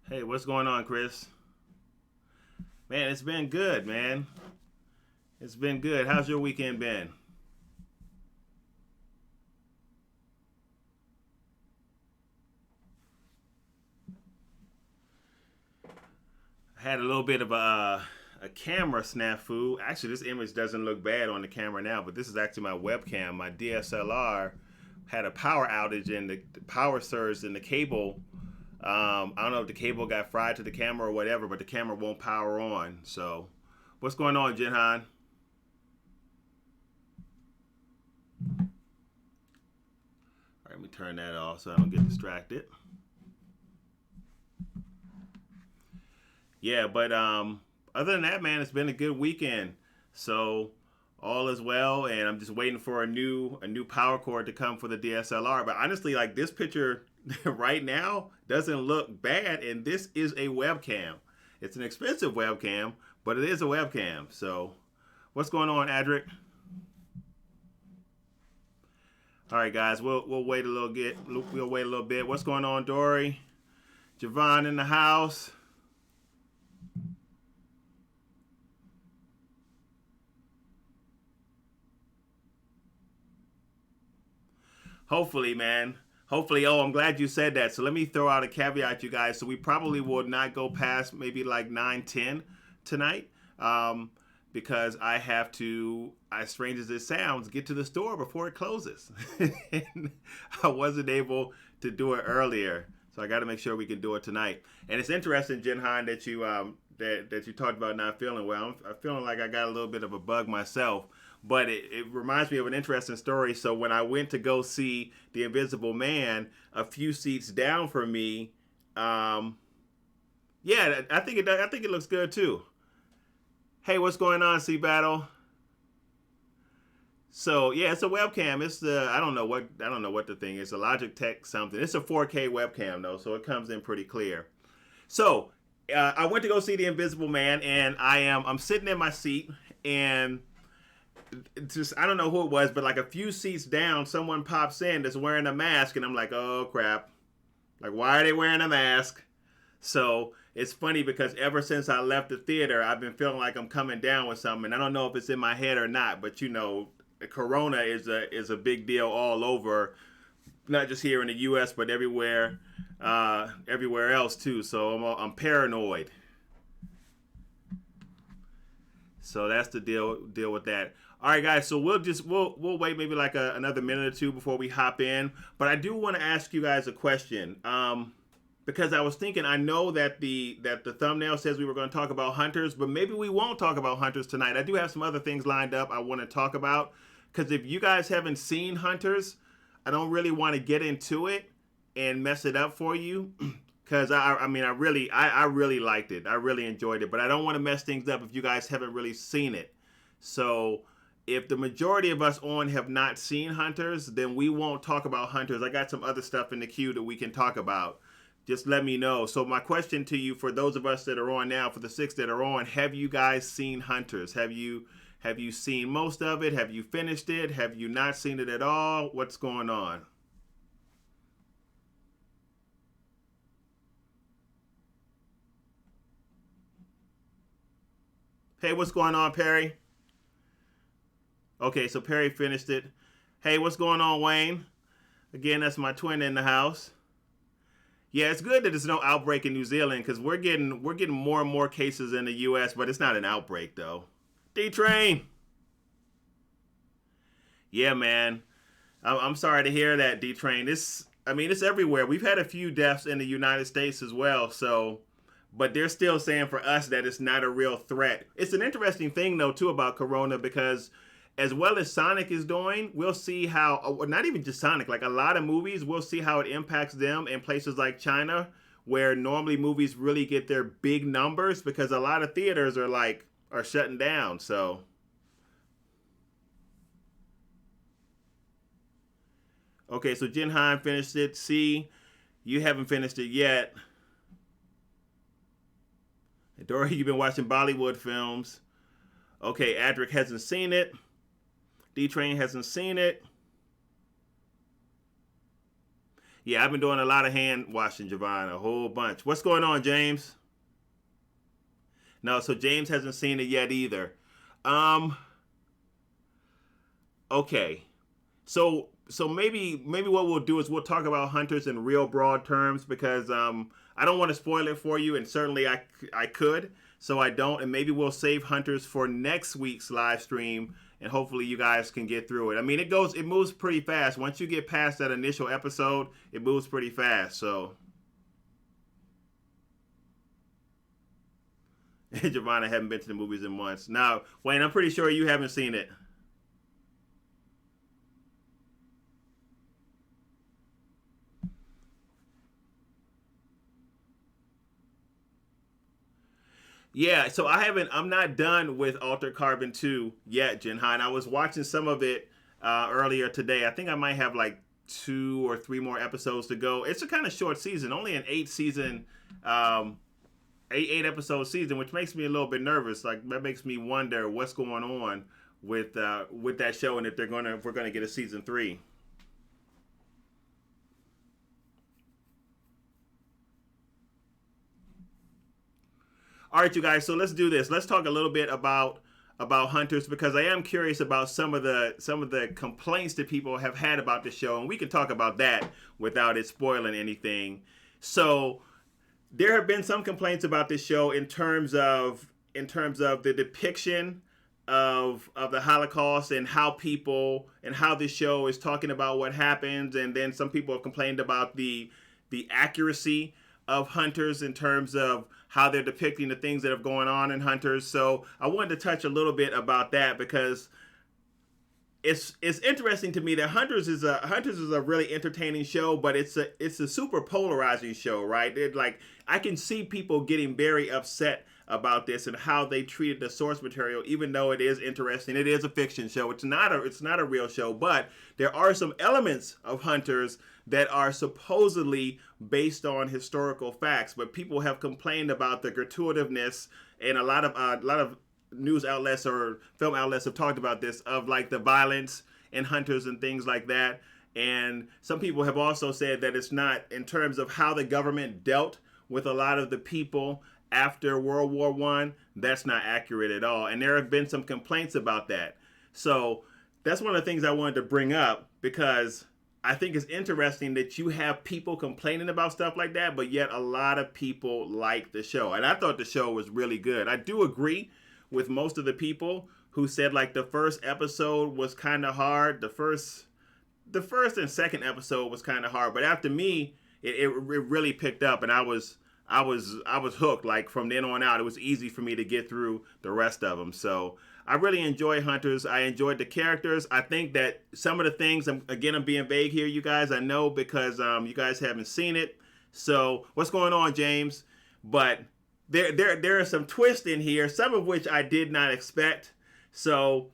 Hey, what's going on, Chris? Man, it's been good, man. It's been good. How's your weekend been? I had a little bit of a camera snafu. Actually, this image doesn't look bad on the camera now, but this is actually my webcam. My DSLR had a power outage and the power surged in the cable. I don't know if the cable got fried to the camera or whatever, but the camera won't power on. So, what's going on, Jinhan? All right, let me turn that off so I don't get distracted. Yeah, but other than that, man, it's been a good weekend. So all is well, and I'm just waiting for a new power cord to come for the DSLR. But honestly, like this picture right now doesn't look bad, and this is a webcam. It's an expensive webcam, but it is a webcam. So what's going on, Adric? All right, guys, we'll wait a little bit. We'll wait a little bit. What's going on, Dory? Javon in the house. Hopefully, man. Hopefully. Oh, I'm glad you said that. So let me throw out a caveat, you guys. So we probably will not go past maybe like 9:10 tonight, because I have to, as strange as it sounds, get to the store before it closes. And I wasn't able to do it earlier, so I got to make sure we can do it tonight. And it's interesting, Jinhan, that you talked about not feeling well. I'm feeling like I got a little bit of a bug myself, but it reminds me of an interesting story. So when I went to go see The Invisible Man, a few seats down from me, um, yeah, I think it looks good too. Hey, what's going on, C Battle? So yeah, it's a webcam. It's the I don't know what the thing is. A Logitech something. It's a 4K webcam though, so it comes in pretty clear. So I went to go see The Invisible Man, and I'm sitting in my seat, and just I don't know who it was, but like a few seats down, someone pops in that's wearing a mask, and I'm like, oh crap! Like, why are they wearing a mask? So it's funny because ever since I left the theater, I've been feeling like I'm coming down with something. I don't know if it's in my head or not, but Corona is a big deal all over, not just here in the U.S. but everywhere else too. So I'm paranoid. So that's the deal with that. All right, guys. So we'll wait maybe like another minute or two before we hop in. But I do want to ask you guys a question. Because I was thinking, I know that the thumbnail says we were going to talk about hunters, but maybe we won't talk about hunters tonight. I do have some other things lined up I want to talk about. Because if you guys haven't seen Hunters, I don't really want to get into it and mess it up for you. Because I mean, I really liked it. I really enjoyed it, but I don't want to mess things up if you guys haven't really seen it. So if the majority of us on have not seen Hunters, then we won't talk about Hunters. I got some other stuff in the queue that we can talk about. Just let me know. So my question to you, for those of us that are on now, for the six that are on, have you guys seen Hunters? Have you seen most of it? Have you finished it? Have you not seen it at all? What's going on? Hey, what's going on, Perry? Okay, so Perry finished it. Hey, what's going on, Wayne? Again, that's my twin in the house. Yeah, it's good that there's no outbreak in New Zealand because we're getting more and more cases in the U.S., but it's not an outbreak though. D Train. Yeah, man. I'm sorry to hear that, D Train. I mean, it's everywhere. We've had a few deaths in the United States as well. So, but they're still saying for us that it's not a real threat. It's an interesting thing though too about Corona because as well as Sonic is doing, we'll see how, not even just Sonic, like a lot of movies, we'll see how it impacts them in places like China, where normally movies really get their big numbers because a lot of theaters are shutting down. So, okay, so Jinhan finished it. C, you haven't finished it yet. Dory, you've been watching Bollywood films. Okay, Adric hasn't seen it. D Train hasn't seen it. Yeah, I've been doing a lot of hand washing, Javon, a whole bunch. What's going on, James? No, so James hasn't seen it yet either. Um, okay. So maybe what we'll do is we'll talk about Hunters in real broad terms because I don't want to spoil it for you, and certainly I could, so I don't, and maybe we'll save Hunters for next week's live stream, and hopefully you guys can get through it. I mean, it moves pretty fast. Once you get past that initial episode, it moves pretty fast. So, Javon, I haven't been to the movies in months. Now, Wayne, I'm pretty sure you haven't seen it. Yeah, so I'm not done with Altered Carbon 2 yet, Jinhan. I was watching some of it earlier today. I think I might have like 2 or 3 more episodes to go. It's a kind of short season, only an 8 season, eight episode season, which makes me a little bit nervous. Like that makes me wonder what's going on with that show and if we're gonna get a season 3. All right, you guys. So let's do this. Let's talk a little bit about Hunters because I am curious about some of the complaints that people have had about the show, and we can talk about that without it spoiling anything. So there have been some complaints about this show in terms of the depiction of the Holocaust and how this show is talking about what happens, and then some people have complained about the accuracy of Hunters in terms of how they're depicting the things that are going on in Hunters. So I wanted to touch a little bit about that because it's interesting to me that Hunters is a really entertaining show, but it's a super polarizing show, right? Like I can see people getting very upset about this and how they treated the source material, even though it is interesting. It is a fiction show. It's not a real show, but there are some elements of Hunters that are supposedly based on historical facts. But people have complained about the gratuitousness, and a lot of news outlets or film outlets have talked about this, of like the violence in Hunters and things like that. And some people have also said that it's not, in terms of how the government dealt with a lot of the people after World War One, that's not accurate at all. And there have been some complaints about that. So that's one of the things I wanted to bring up, because I think it's interesting that you have people complaining about stuff like that, but yet a lot of people like the show. And I thought the show was really good. I do agree with most of the people who said like the first episode was kind of hard. The first and second episode was kind of hard, but after me, it really picked up, and I was hooked. Like from then on out, it was easy for me to get through the rest of them. So I really enjoy Hunters. I enjoyed the characters. I think that some of the things, I'm being vague here, you guys, I know, because you guys haven't seen it. So what's going on, James? But there are some twists in here, some of which I did not expect. So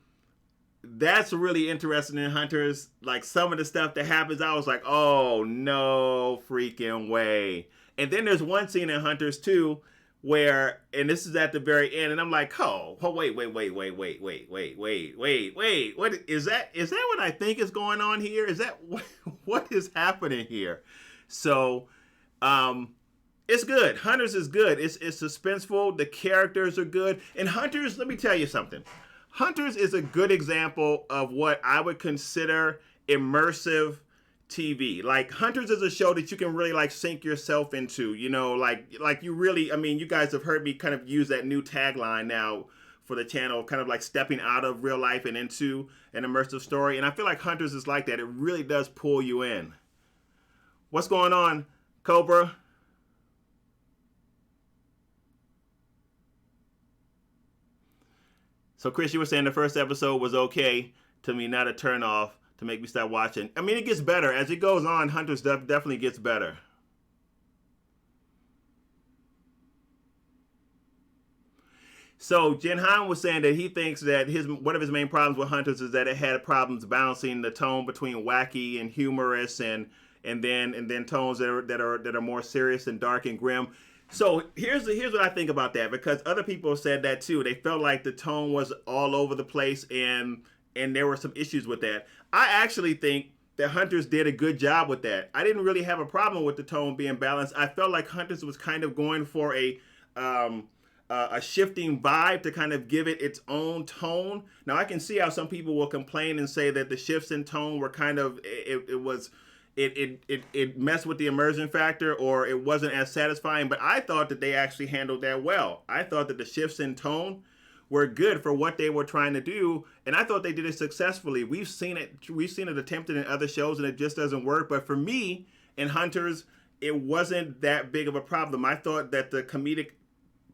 that's really interesting in Hunters. Like some of the stuff that happens, I was like, oh no freaking way. And then there's one scene in Hunters too where, and this is at the very end, and I'm like, wait, what is that? Is that what I think is going on here? Is that what is happening here? So, it's good. Hunters is good. It's suspenseful. The characters are good. And Hunters, let me tell you something. Hunters is a good example of what I would consider immersive TV. Like Hunters is a show that you can really like sink yourself into, like you really, I mean, you guys have heard me kind of use that new tagline now for the channel, kind of like stepping out of real life and into an immersive story. And I feel like Hunters is like that. It really does pull you in. What's going on, Cobra? So Chris, you were saying the first episode was okay to me, not a turn off to make me stop watching. I mean, it gets better. As it goes on, Hunters definitely gets better. So Jin Han was saying that he thinks that one of his main problems with Hunters is that it had problems balancing the tone between wacky and humorous and then tones that are more serious and dark and grim. So here's what I think about that, because other people said that too. They felt like the tone was all over the place and there were some issues with that. I actually think that Hunters did a good job with that. I didn't really have a problem with the tone being balanced. I felt like Hunters was kind of going for a shifting vibe to kind of give it its own tone. Now I can see how some people will complain and say that the shifts in tone were kind of it messed with the immersion factor, or it wasn't as satisfying. But I thought that they actually handled that well. I thought that the shifts in tone were good for what they were trying to do, and I thought they did it successfully. We've seen it attempted in other shows, and it just doesn't work. But for me, in Hunters, it wasn't that big of a problem. I thought that the comedic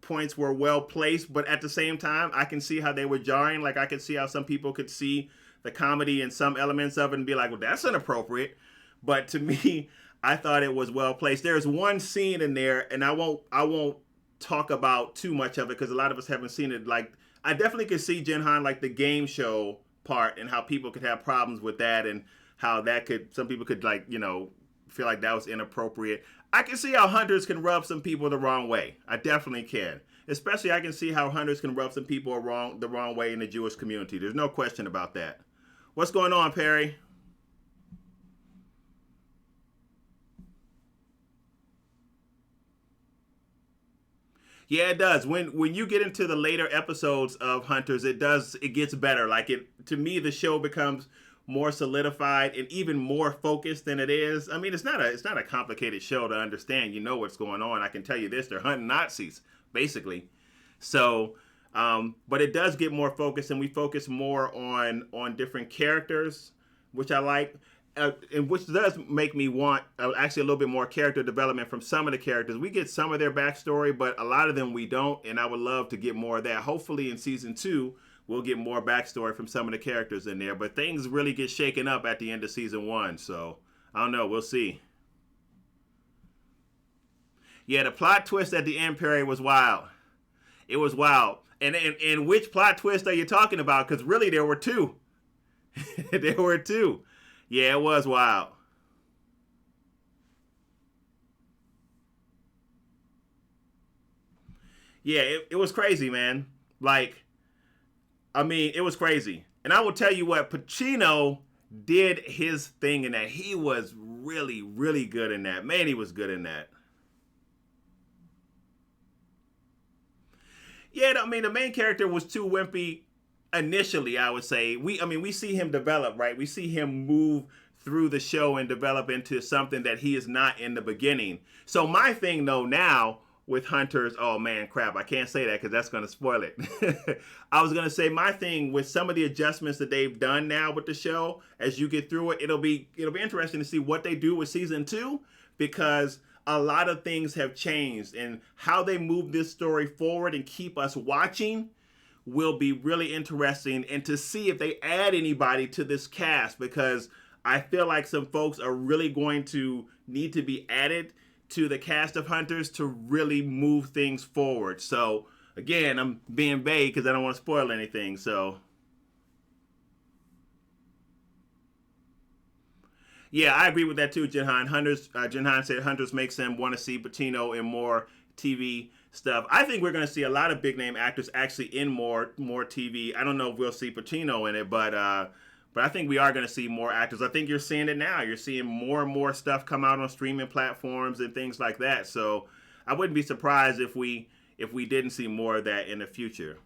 points were well placed, but at the same time, I can see how they were jarring. Like, I could see how some people could see the comedy and some elements of it and be like, well, that's inappropriate. But to me, I thought it was well placed. There's one scene in there, and I won't talk about too much of it because a lot of us haven't seen it. Like, I definitely could see Jinhan, like the game show part, and how people could have problems with that, and how that could, some people could, like, you know, feel like that was inappropriate. I can see how Hunters can rub some people the wrong way. I definitely can. Especially I can see how Hunters can rub some people the wrong way in the Jewish community. There's no question about that. What's going on, Perry? Yeah, it does. When you get into the later episodes of Hunters, it gets better. Like, it, to me, the show becomes more solidified and even more focused than it is. I mean, it's not a complicated show to understand. You know what's going on. I can tell you this: they're hunting Nazis, basically. So, but it does get more focused, and we focus more on different characters, which I like. And which does make me want actually a little bit more character development from some of the characters. We get some of their backstory, but a lot of them we don't, and I would love to get more of that. Hopefully in season 2, we'll get more backstory from some of the characters in there. But things really get shaken up at the end of season 1, so I don't know. We'll see. Yeah, the plot twist at the end, Perry, was wild. It was wild. And which plot twist are you talking about? Because really there were two. There were two. Yeah, it was wild. Yeah, it was crazy, man. Like, I mean, it was crazy. And I will tell you what, Pacino did his thing in that. He was really, really good in that. Man, he was good in that. Yeah, I mean, the main character was too wimpy initially, I would say. We see him develop, right? We see him move through the show and develop into something that he is not in the beginning. So my thing though now with Hunters, oh man, crap, I can't say that because that's going to spoil it. I was going to say my thing with some of the adjustments that they've done now with the show, as you get through it, it'll be interesting to see what they do with season 2, because a lot of things have changed, and how they move this story forward and keep us watching will be really interesting, and to see if they add anybody to this cast, because I feel like some folks are really going to need to be added to the cast of Hunters to really move things forward. So again, I'm being vague because I don't want to spoil anything. So yeah, I agree with that too, Jinhan. Jinhan said Hunters makes them want to see Patino in more TV stuff. I think we're going to see a lot of big name actors actually in more TV. I don't know if we'll see Pacino in it, but I think we are going to see more actors. I think you're seeing it now. You're seeing more and more stuff come out on streaming platforms and things like that. So I wouldn't be surprised if we didn't see more of that in the future.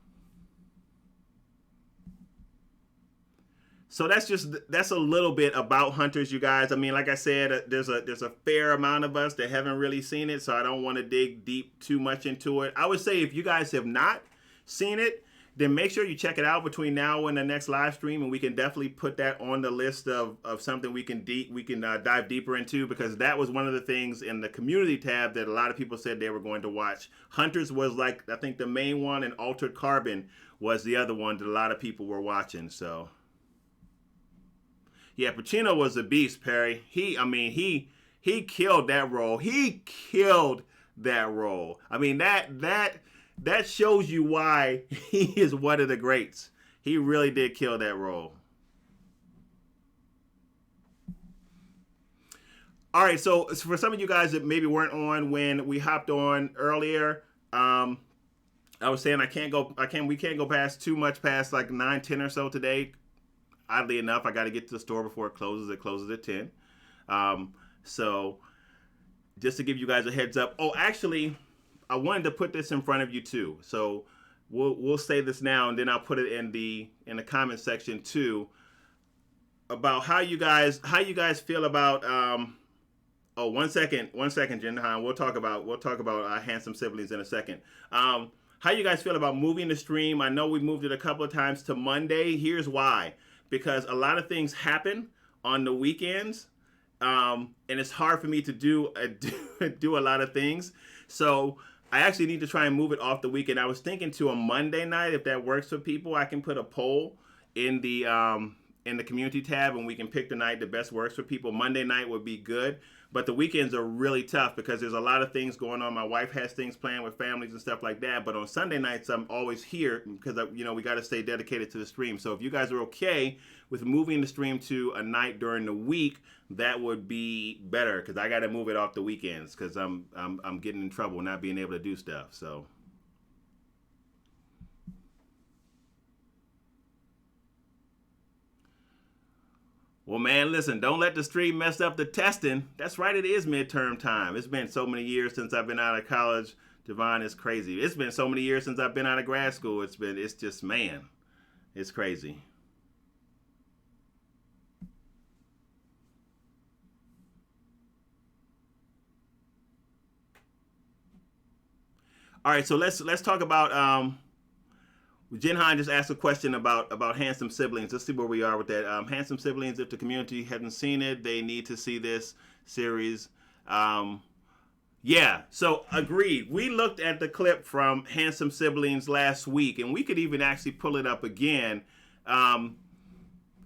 So that's a little bit about Hunters, you guys. I mean, like I said, there's a fair amount of us that haven't really seen it, so I don't want to dig deep too much into it. I would say if you guys have not seen it, then make sure you check it out between now and the next live stream, and we can definitely put that on the list of something we can dive deeper into, because that was one of the things in the community tab that a lot of people said they were going to watch. Hunters was, like, I think the main one, and Altered Carbon was the other one that a lot of people were watching. So yeah, Pacino was a beast, Perry. He killed that role. He killed that role. I mean, that shows you why he is one of the greats. He really did kill that role. All right, so for some of you guys that maybe weren't on when we hopped on earlier, I was saying we can't go past too much past like 9, 10 or so today. oddly enough, I got to get to the store before it closes. It closes at 10. So just to give you guys a heads up. Oh, actually, I wanted to put this in front of you too. So we'll say this now, and then I'll put it in the comment section too, about how you guys feel about. Oh, one second, Jinhan. We'll talk about Handsome Siblings in a second. How you guys feel about moving the stream? I know we moved it a couple of times to Monday. Here's why: because a lot of things happen on the weekends, and it's hard for me to do do a lot of things. So I actually need to try and move it off the weekend. I was thinking to a Monday night, if that works for people. I can put a poll in the community tab, and we can pick the night that best works for people. Monday night would be good, but the weekends are really tough because there's a lot of things going on. My wife has things planned with families and stuff like that. But on Sunday nights, I'm always here because we got to stay dedicated to the stream. So if you guys are okay with moving the stream to a night during the week, that would be better because I got to move it off the weekends because I'm getting in trouble not being able to do stuff. So. Well, man, listen, don't let the stream mess up the testing. That's right, it is midterm time. It's been so many years since I've been out of college. Javon, is crazy. It's been so many years since I've been out of grad school. It's just, man, it's crazy. All right, so let's talk about Jinhan just asked a question about Handsome Siblings. Let's see where we are with that. Handsome Siblings, if the community hasn't seen it, they need to see this series. Yeah, so agreed. We looked at the clip from Handsome Siblings last week, and we could even actually pull it up again. And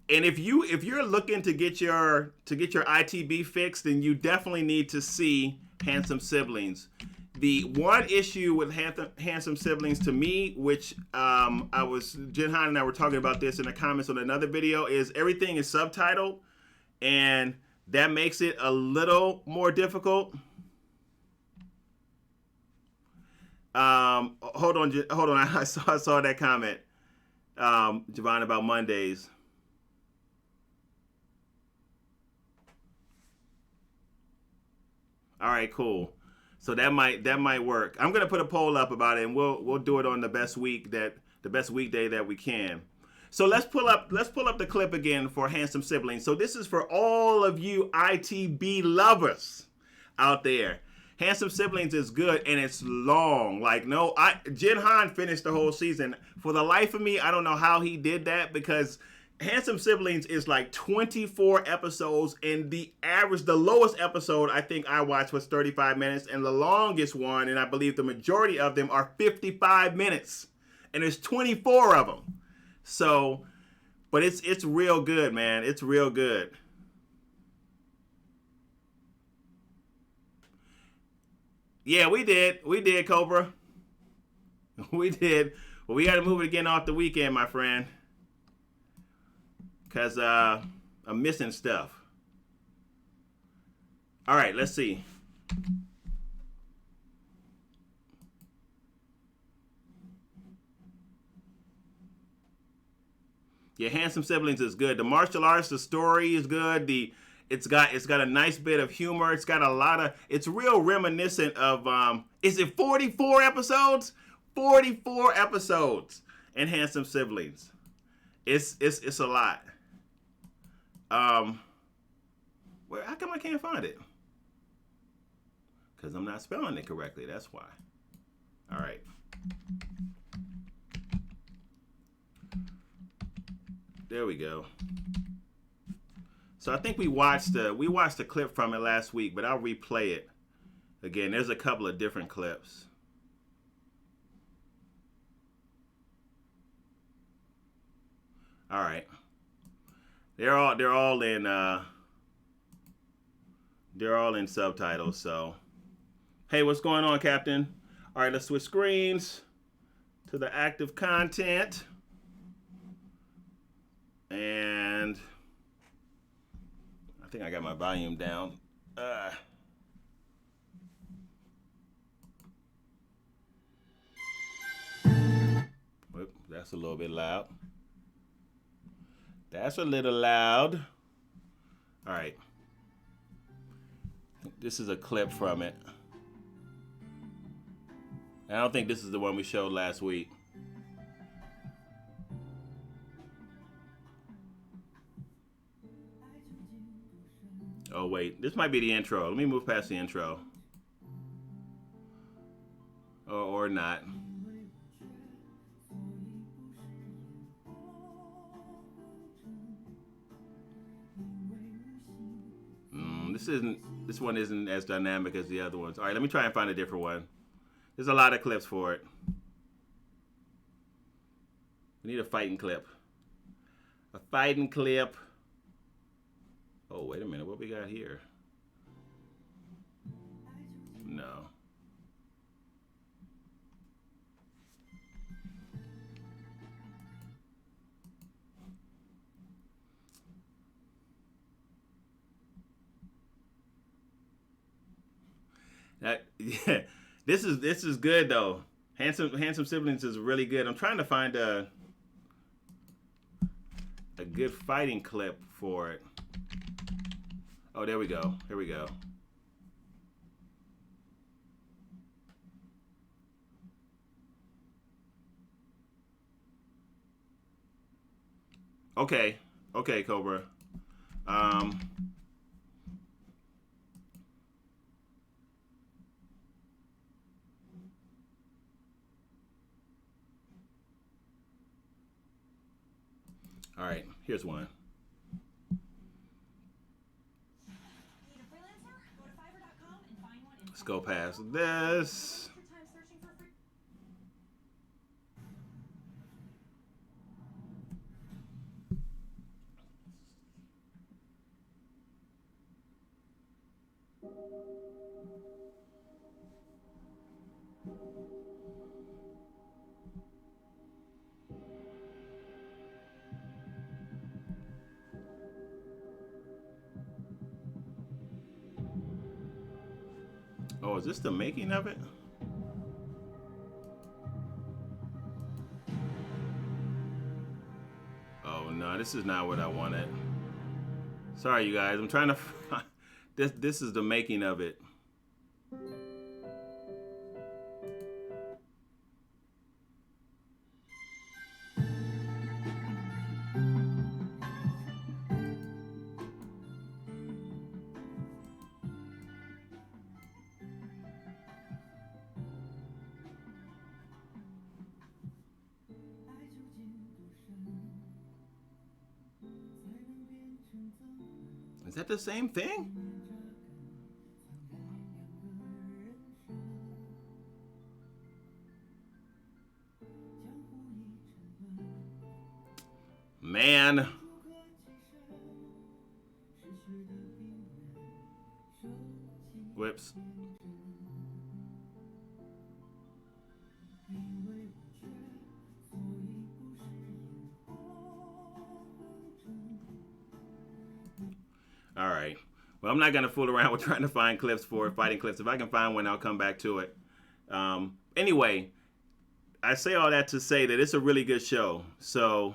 if you're looking to get your ITB fixed, then you definitely need to see Handsome Siblings. The one issue with Handsome Siblings to me, which Jinhan and I were talking about this in the comments on another video, is everything is subtitled, and that makes it a little more difficult. Hold on. I saw that comment, Javon, about Mondays. All right, cool. So that might work. I'm gonna put a poll up about it, and we'll do it on the best weekday that we can. So let's pull up the clip again for Handsome Siblings. So this is for all of you ITB lovers out there. Handsome Siblings is good, and it's long. Jinhan finished the whole season. For the life of me, I don't know how he did that because Handsome Siblings is like 24 episodes, and the lowest episode I think I watched was 35 minutes, and the longest one, and I believe the majority of them, are 55 minutes, and there's 24 of them. So, but it's real good, man. It's real good. Yeah, we did, Cobra. We did. Well, we got to move it again off the weekend, my friend. Because I'm missing stuff. All right, let's see. Yeah, Handsome Siblings is good. The martial arts, the story is good. It's got a nice bit of humor. It's got a lot of. It's real reminiscent of. Is it 44 episodes? 44 episodes in Handsome Siblings. It's a lot. How come I can't find it? Because I'm not spelling it correctly. That's why. All right. There we go. So I think we watched a clip from it last week, but I'll replay it again. There's a couple of different clips. All right. They're all in subtitles. So, hey, what's going on, Captain? All right, let's switch screens to the active content, and I think I got my volume down. Whoop, that's a little bit loud. That's a little loud. All right. This is a clip from it. I don't think this is the one we showed last week. Oh, wait. This might be the intro. Let me move past the intro. Or not. This one isn't as dynamic as the other ones. All right, let me try and find a different one. There's a lot of clips for it. We need a fighting clip. A fighting clip. Oh, wait a minute. What we got here? No. Yeah, this is good though. Handsome Siblings is really good. I'm trying to find a good fighting clip for it. Oh, there we go. Here we go. Okay, Cobra. All right, here's one. Let's go past this. Oh, is this the making of it? Oh no, this is not what I wanted. Sorry, you guys. I'm trying to. This is the making of it. Is that the same thing? Man. Whoops. All right. Well, I'm not going to fool around with trying to find clips for fighting clips. If I can find one, I'll come back to it. Anyway, I say all that to say that it's a really good show. So,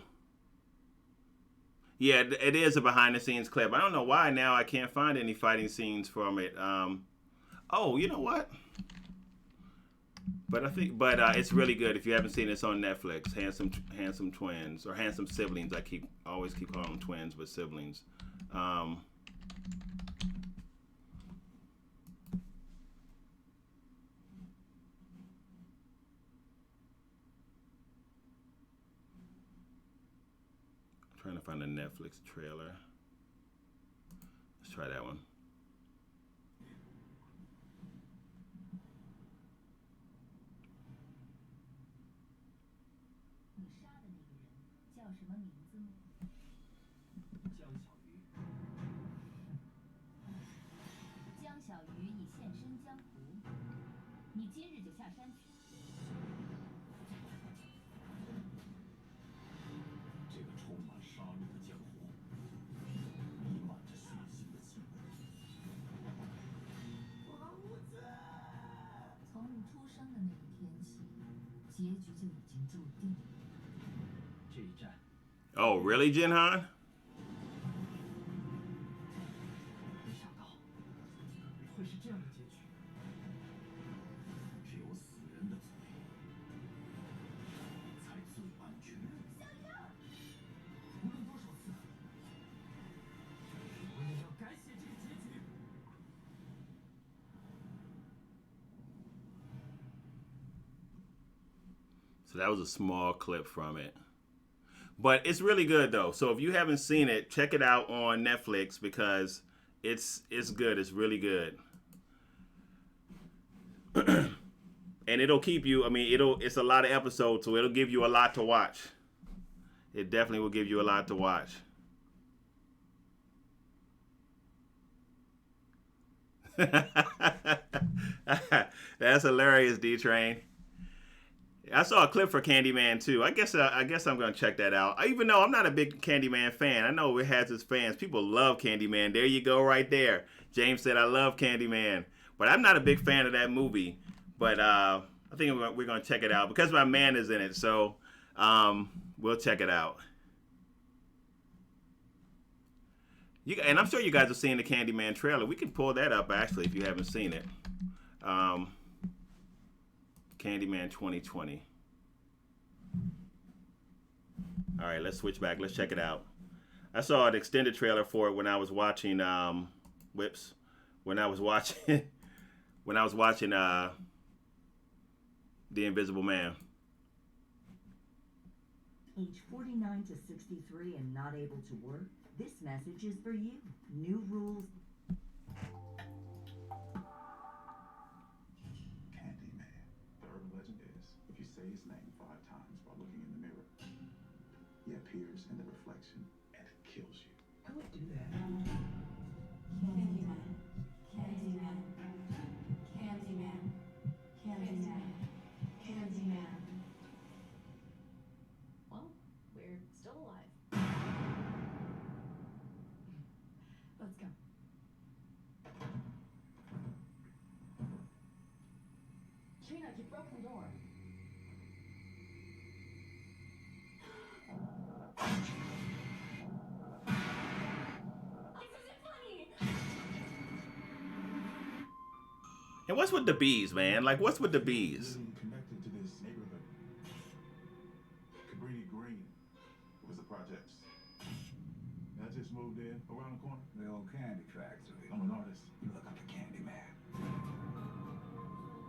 yeah, it is a behind-the-scenes clip. I don't know why now I can't find any fighting scenes from it. Oh, you know what? But it's really good. If you haven't seen it, it's on Netflix. Handsome Twins or Handsome Siblings. I always keep calling them twins, but siblings. Trying to find a Netflix trailer. Let's try that one. Oh, really, Jinhan? So that was a small clip from it. But it's really good though. So if you haven't seen it, check it out on Netflix because it's good. It's really good. And it'll keep you, I mean, it's a lot of episodes, so it'll give you a lot to watch. It definitely will give you a lot to watch. That's hilarious, D-Train. I saw a clip for Candyman too. I guess I'm gonna check that out. Even though I'm not a big Candyman fan, I know it has its fans. People love Candyman. There you go, right there. James said I love Candyman, but I'm not a big fan of that movie. But I think we're gonna check it out because my man is in it. So we'll check it out. And I'm sure you guys have seen the Candyman trailer. We can pull that up actually if you haven't seen it. Candyman 2020. All right, let's switch back. Let's check it out. I saw an extended trailer for it when I was watching when I was watching The Invisible Man. Age 49 to 63 and not able to work? This message is for you. New rules. Say his name 5 times while looking in the mirror. He appears in the reflection and kills you. I would do that. Candyman. Candyman. Candyman. Candyman. Candyman. Well, we're still alive. Let's go. Trina, you broke the door. And what's with the bees, man? Like, what's with the bees? Connected to this neighborhood. Cabrini Green was the projects. I just moved in around the corner. The old candy factory. I'm an artist. You look up to Candyman.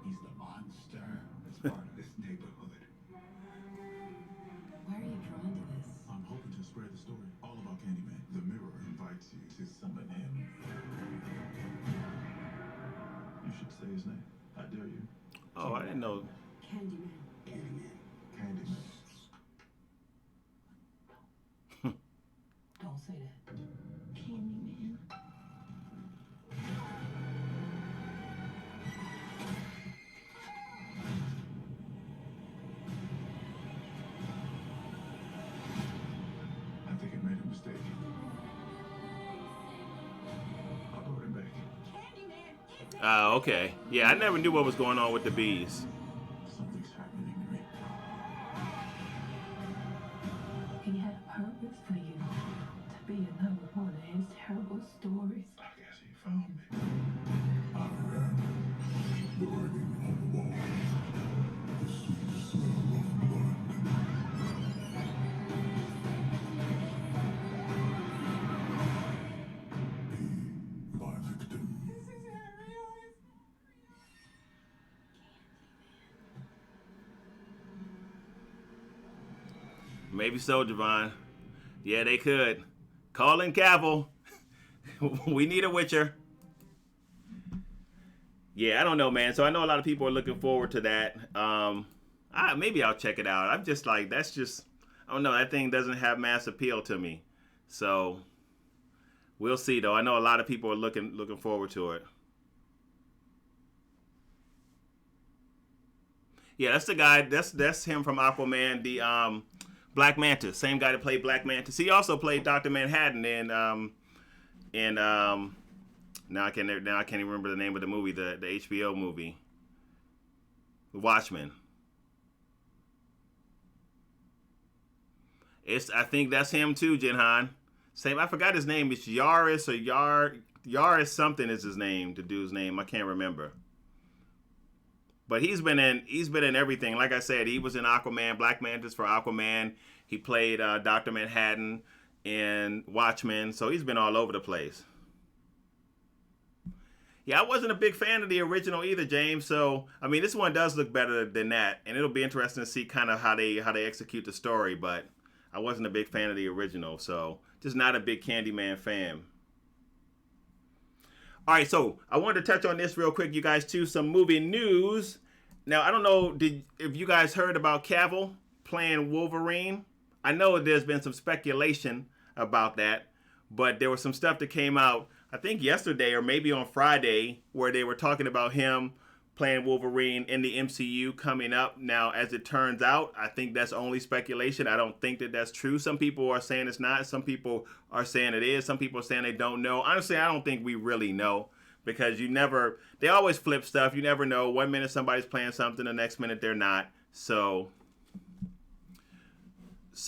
He's the monster that's part of this neighborhood. Why are you drawn to this? I'm hoping to spread the story all about Candyman. The mirror invites you to summon him. You should say his name. I dare you. Oh, I didn't know. Candyman. Candyman. Candyman. Don't say that. Candyman. I think I made a mistake. I brought him back. Okay. Yeah, I never knew what was going on with the bees. Something's happening to me. He had a purpose for you. To be another one of his terrible stories. I guess he found me. I am the writing on the wall. The sweet smell of blood. Be my victim. Maybe so, Javon. Yeah, they could. Call in Cavil. We need a Witcher. Yeah, I don't know, man. So I know a lot of people are looking forward to that. Maybe I'll check it out. I'm just like, that's just, I don't know. That thing doesn't have mass appeal to me. So we'll see, though. I know a lot of people are looking forward to it. Yeah, that's the guy. That's him from Aquaman. The Black Manta, same guy that played Black Manta. He also played Dr. Manhattan in now I can't even remember the name of the movie, the HBO movie, Watchmen. I think that's him too, Jinhan. Same. I forgot his name. It's Yaris or Yar. Yaris something is his name, the dude's name. I can't remember. But he's been in everything. Like I said, he was in Aquaman, Black Mantis for Aquaman. He played Dr. Manhattan in Watchmen. So he's been all over the place. Yeah, I wasn't a big fan of the original either, James. So, I mean, this one does look better than that. And it'll be interesting to see kind of how they execute the story. But I wasn't a big fan of the original. So, just not a big Candyman fan. All right, so I wanted to touch on this real quick, you guys, too. Some movie news. Now, I don't know if you guys heard about Cavil playing Wolverine. I know there's been some speculation about that, but there was some stuff that came out, I think yesterday or maybe on Friday, where they were talking about him playing Wolverine in the MCU coming up. Now, as it turns out, I think that's only speculation. I don't think that that's true. Some people are saying it's not. Some people are saying it is. Some people are saying they don't know. Honestly, I don't think we really know, because they always flip stuff. You never know. One minute somebody's playing something, the next minute they're not. So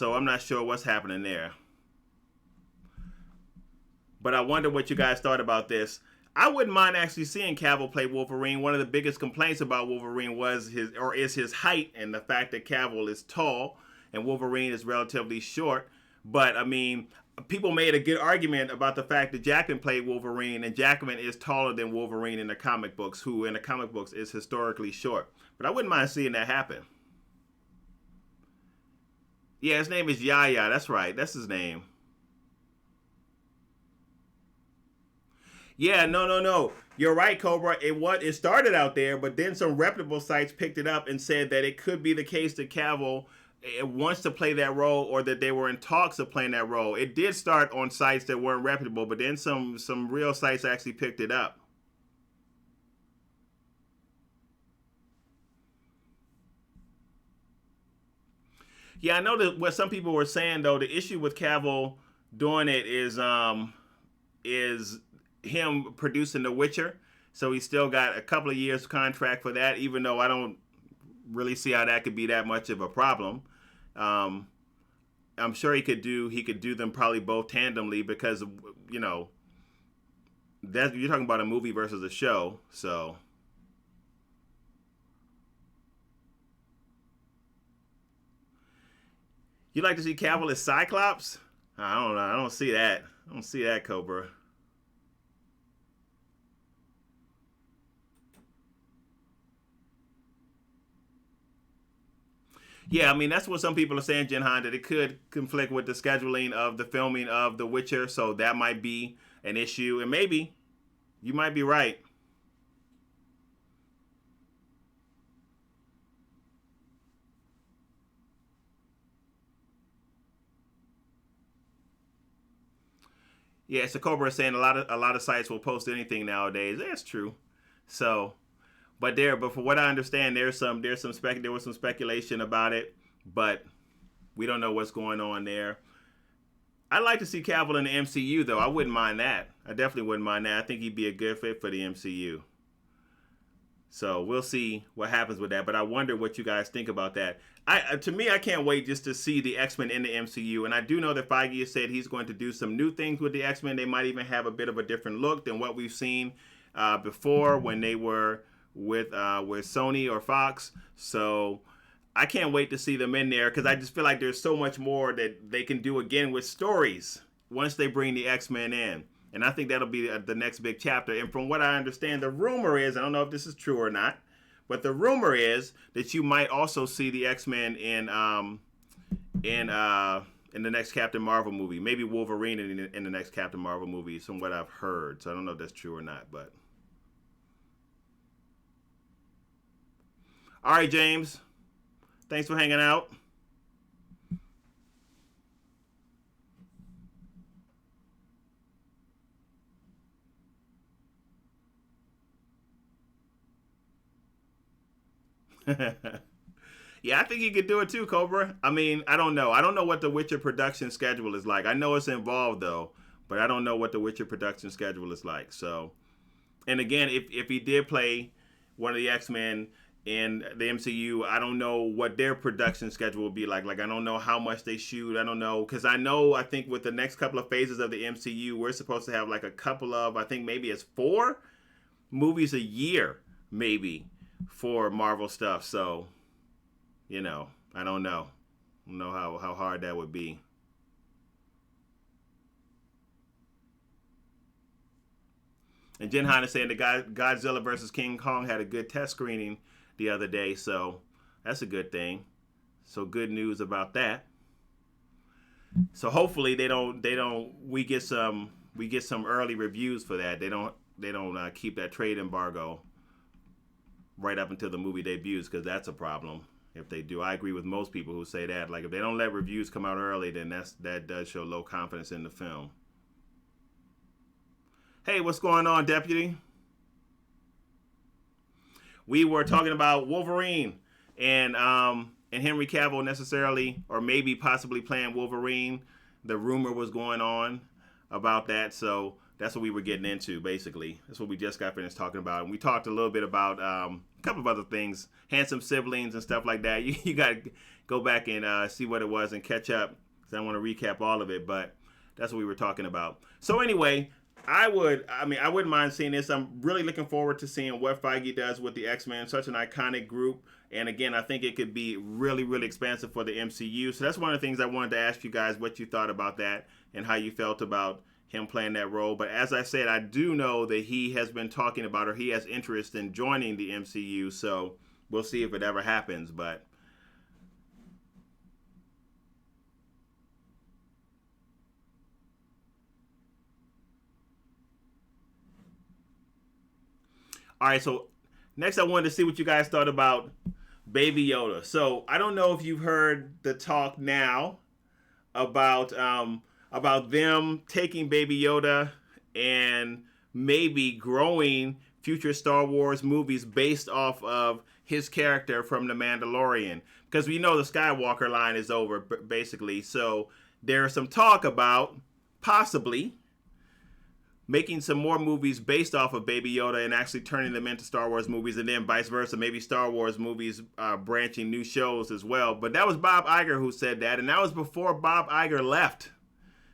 I'm not sure what's happening there. But I wonder what you guys thought about this. I wouldn't mind actually seeing Cavil play Wolverine. One of the biggest complaints about Wolverine is his height, and the fact that Cavil is tall and Wolverine is relatively short. But I mean, people made a good argument about the fact that Jackman played Wolverine, and Jackman is taller than Wolverine in the comic books, who in the comic books is historically short. But I wouldn't mind seeing that happen. Yeah, his name is Yaya. That's right. That's his name. Yeah, no. You're right, Cobra. It started out there, but then some reputable sites picked it up and said that it could be the case that Cavil wants to play that role, or that they were in talks of playing that role. It did start on sites that weren't reputable, but then some real sites actually picked it up. Yeah, I know that what some people were saying, though, the issue with Cavil doing it is him producing The Witcher. So he's still got a couple of years contract for that, even though I don't really see how that could be that much of a problem. I'm sure he could do them probably both tandemly, because that you're talking about a movie versus a show. So you like to see Cavil as Cyclops? I don't know. I don't see that. I don't see that, Cobra. Yeah, I mean, that's what some people are saying, Jinhan, that it could conflict with the scheduling of the filming of The Witcher, so that might be an issue. And maybe you might be right. Yeah, so Cobra is saying a lot of sites will post anything nowadays. That's true. So, but for what I understand, there was some speculation about it, but we don't know what's going on there. I'd like to see Cavil in the MCU, though. I wouldn't mind that. I definitely wouldn't mind that. I think he'd be a good fit for the MCU. So we'll see what happens with that. But I wonder what you guys think about that. To me, I can't wait just to see the X-Men in the MCU. And I do know that Feige has said he's going to do some new things with the X-Men. They might even have a bit of a different look than what we've seen before when they were with Sony or Fox. So I can't wait to see them in there, because I just feel like there's so much more that they can do again with stories once they bring the X-Men in. And I think that'll be the next big chapter. And from what I understand, the rumor is, I don't know if this is true or not, but the rumor is that you might also see the X-Men in the next Captain Marvel movie. Maybe Wolverine in the next Captain Marvel movie, from what I've heard. So I don't know if that's true or not, but. All right, James. Thanks for hanging out. Yeah, I think he could do it too, Cobra. I mean, I don't know. I don't know what the Witcher production schedule is like. I know it's involved, though, but I don't know what the Witcher production schedule is like. So, and again, if he did play one of the X-Men, in the MCU. I don't know what their production schedule will be like. Like, I don't know how much they shoot. I don't know, because I think with the next couple of phases of the MCU, we're supposed to have like a couple of, I think maybe it's 4 movies a year, maybe, for Marvel stuff. So, I don't know. I don't know how hard that would be. And Jen Han is saying the Godzilla versus King Kong had a good test screening the other day, so that's a good thing. So good news about that. So hopefully we get some early reviews for that. They don't keep that trade embargo right up until the movie debuts, because that's a problem if they do. I agree with most people who say that. Like, if they don't let reviews come out early, then that does show low confidence in the film. Hey, what's going on, Deputy? We were talking about Wolverine and Henry Cavill necessarily, or maybe possibly playing Wolverine. The rumor was going on about that, so that's what we were getting into, basically. That's what we just got finished talking about. And we talked a little bit about a couple of other things, handsome siblings and stuff like that. You got to go back and see what it was and catch up, because I don't want to recap all of it, but that's what we were talking about. So anyway, I wouldn't mind seeing this. I'm really looking forward to seeing what Feige does with the X-Men, such an iconic group. And again, I think it could be really, really expansive for the MCU. So that's one of the things I wanted to ask you guys, what you thought about that and how you felt about him playing that role. But as I said, I do know that he has been talking about, or he has interest in joining the MCU. So we'll see if it ever happens. But all right, so next I wanted to see what you guys thought about Baby Yoda. So I don't know if you've heard the talk now about them taking Baby Yoda and maybe growing future Star Wars movies based off of his character from The Mandalorian. Because we know the Skywalker line is over, basically. So there's some talk about possibly making some more movies based off of Baby Yoda and actually turning them into Star Wars movies, and then vice versa, maybe Star Wars movies branching new shows as well. But that was Bob Iger who said that, and that was before Bob Iger left.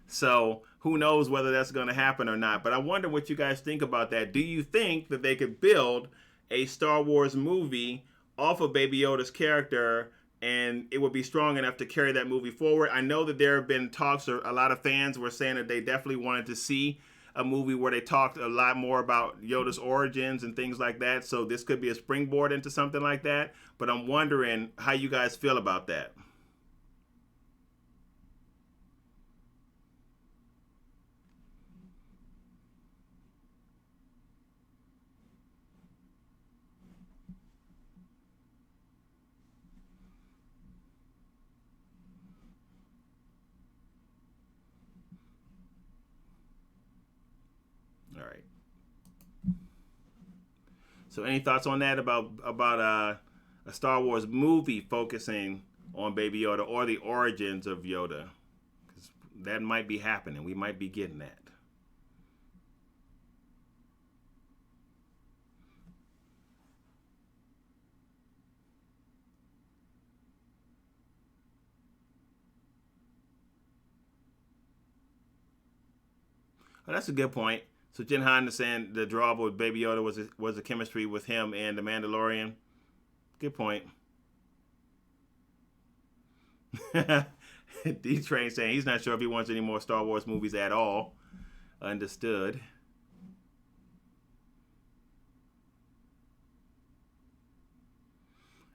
So who knows whether that's going to happen or not. But I wonder what you guys think about that. Do you think that they could build a Star Wars movie off of Baby Yoda's character, and it would be strong enough to carry that movie forward? I know that there have been talks, or a lot of fans were saying that they definitely wanted to see a movie where they talked a lot more about Yoda's origins and things like that. So this could be a springboard into something like that. But I'm wondering how you guys feel about that. All right. So any thoughts on that about a Star Wars movie focusing on Baby Yoda or the origins of Yoda? Because that might be happening. We might be getting that. Oh, that's a good point. So Jen Han is saying the draw with Baby Yoda was the chemistry with him and the Mandalorian. Good point. D-Train saying he's not sure if he wants any more Star Wars movies at all. Understood.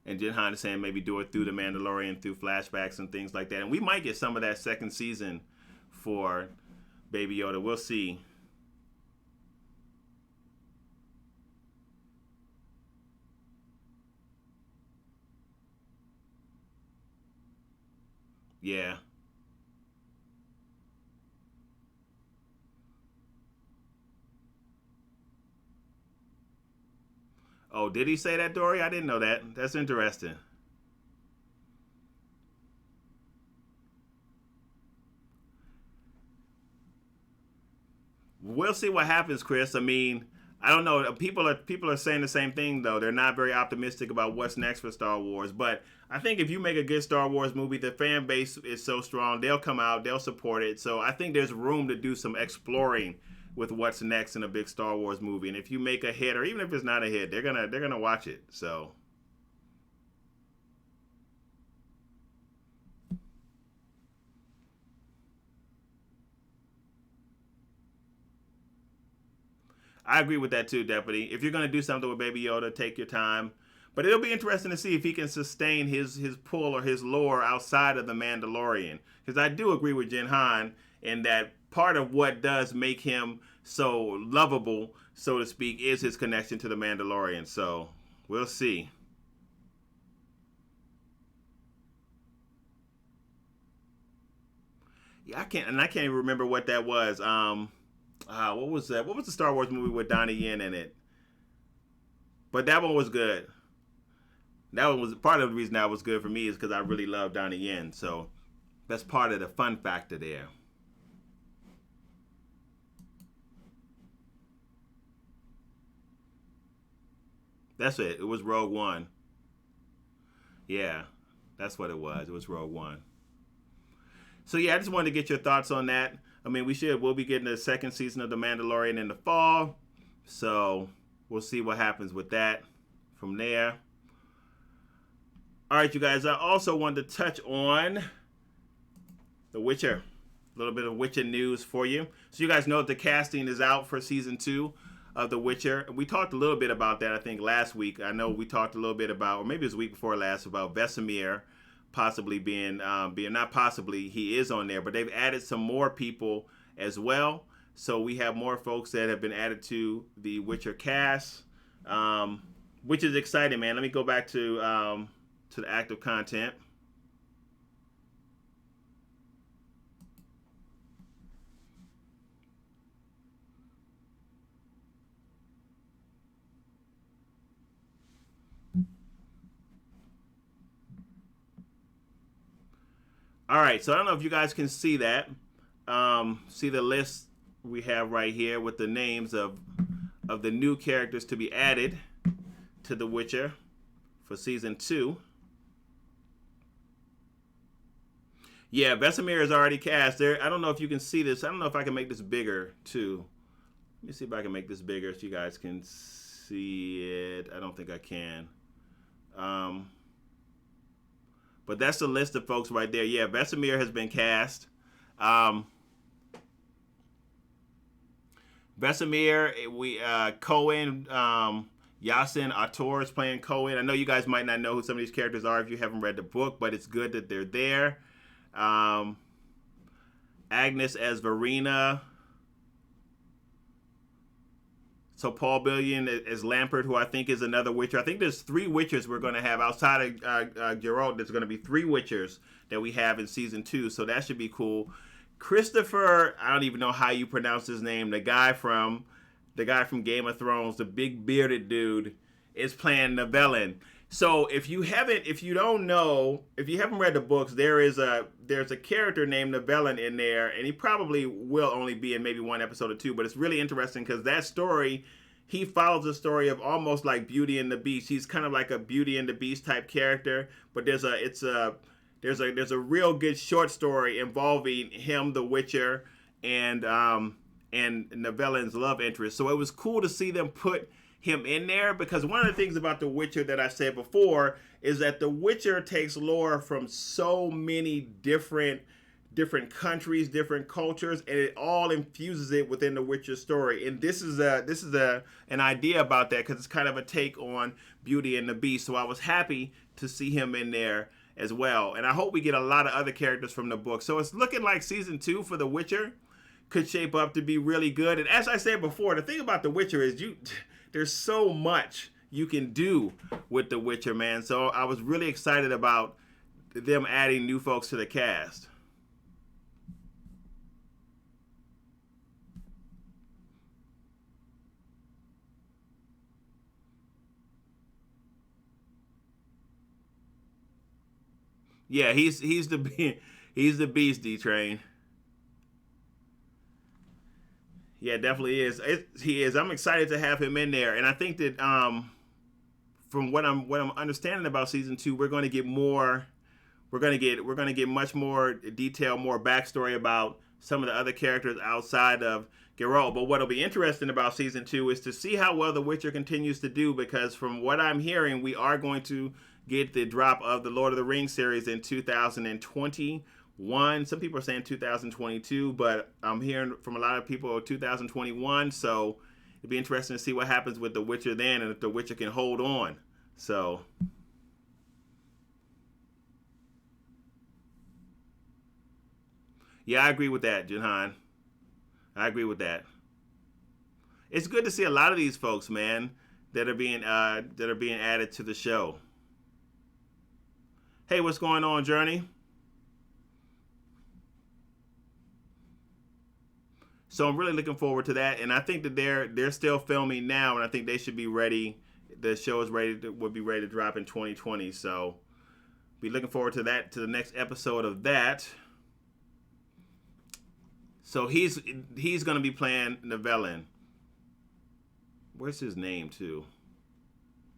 And Jen Han is saying maybe do it through the Mandalorian, through flashbacks and things like that. And we might get some of that second season for Baby Yoda. We'll see. Yeah. Oh, did he say that, Dory? I didn't know that. That's interesting. We'll see what happens, Chris. I mean, I don't know. People are saying the same thing though. They're not very optimistic about what's next for Star Wars. But I think if you make a good Star Wars movie, the fan base is so strong. They'll come out. They'll support it. So I think there's room to do some exploring with what's next in a big Star Wars movie. And if you make a hit, or even if it's not a hit, they're gonna watch it. So. I agree with that too, Deputy. If you're going to do something with Baby Yoda, take your time. But it'll be interesting to see if he can sustain his pull or his lore outside of the Mandalorian. Because I do agree with Jin Han in that part of what does make him so lovable, so to speak, is his connection to the Mandalorian. So we'll see. Yeah, I can't even remember what that was. What was that? What was the Star Wars movie with Donnie Yen in it? But that one was good. That one was part of the reason that was good for me is because I really love Donnie Yen. So that's part of the fun factor there. That's it. It was Rogue One. Yeah, that's what it was. It was Rogue One. So yeah, I just wanted to get your thoughts on that. I mean, we'll be getting the second season of The Mandalorian in the fall. So we'll see what happens with that from there. All right, you guys, I also wanted to touch on The Witcher. A little bit of Witcher news for you. So you guys know that the casting is out for season 2 of The Witcher. We talked a little bit about that, I think, last week. I know we talked a little bit about, or maybe it was the week before last, about Vesemir possibly being not possibly, he is on there, but they've added some more people as well. So we have more folks that have been added to the Witcher cast, which is exciting, man. Let me go back to the active content. All right, so I don't know if you guys can see that. See the list we have right here with the names of the new characters to be added to The Witcher for season 2. Yeah, Vesemir is already cast there. I don't know if you can see this. I don't know if I can make this bigger too. Let me see if I can make this bigger so you guys can see it. I don't think I can. But that's the list of folks right there. Yeah, Vesemir has been cast. Vesemir, Cohen, Yasin Ator is playing Cohen. I know you guys might not know who some of these characters are if you haven't read the book, but it's good that they're there. Agnes as Verena. So Paul Billion as Lampert, who I think is another Witcher. I think there's 3 Witchers we're going to have outside of Geralt. There's going to be 3 Witchers that we have in season 2, so that should be cool. Christopher, I don't even know how you pronounce his name. The guy from Game of Thrones, the big bearded dude, is playing Nivellen. So if you haven't read the books, there's a character named Nivellen in there, and he probably will only be in maybe 1 episode or 2. But it's really interesting because that story, he follows the story of almost like Beauty and the Beast. He's kind of like a Beauty and the Beast type character, but there's a real good short story involving him, the Witcher, and Nivellen's love interest. So it was cool to see them put him in there, because one of the things about The Witcher that I said before is that The Witcher takes lore from so many different countries, different cultures, and it all infuses it within the Witcher story. And this is an idea about that, because it's kind of a take on Beauty and the Beast. So I was happy to see him in there as well, and I hope we get a lot of other characters from the book. So it's looking like season 2 for The Witcher could shape up to be really good. And as I said before, the thing about The Witcher is there's so much you can do with The Witcher, man. So I was really excited about them adding new folks to the cast. Yeah, he's the beast, D-Train. Yeah, definitely is. He is. I'm excited to have him in there, and I think that from what I'm understanding about season 2, we're going to get more. We're going to get much more detail, more backstory about some of the other characters outside of Geralt. But what'll be interesting about season 2 is to see how well The Witcher continues to do, because from what I'm hearing, we are going to get the drop of the Lord of the Rings series in 2021. Some people are saying 2022, but I'm hearing from a lot of people 2021. So it'd be interesting to see what happens with The Witcher then, and if The Witcher can hold on. So. Yeah, I agree with that, Jinhan. I agree with that. It's good to see a lot of these folks, man, that are being added to the show. Hey, what's going on, Journey? So I'm really looking forward to that, and I think that they're still filming now, and I think they should be ready. The show is will be ready to drop in 2020. So be looking forward to that, to the next episode of that. So he's going to be playing Nivellen. Where's his name too?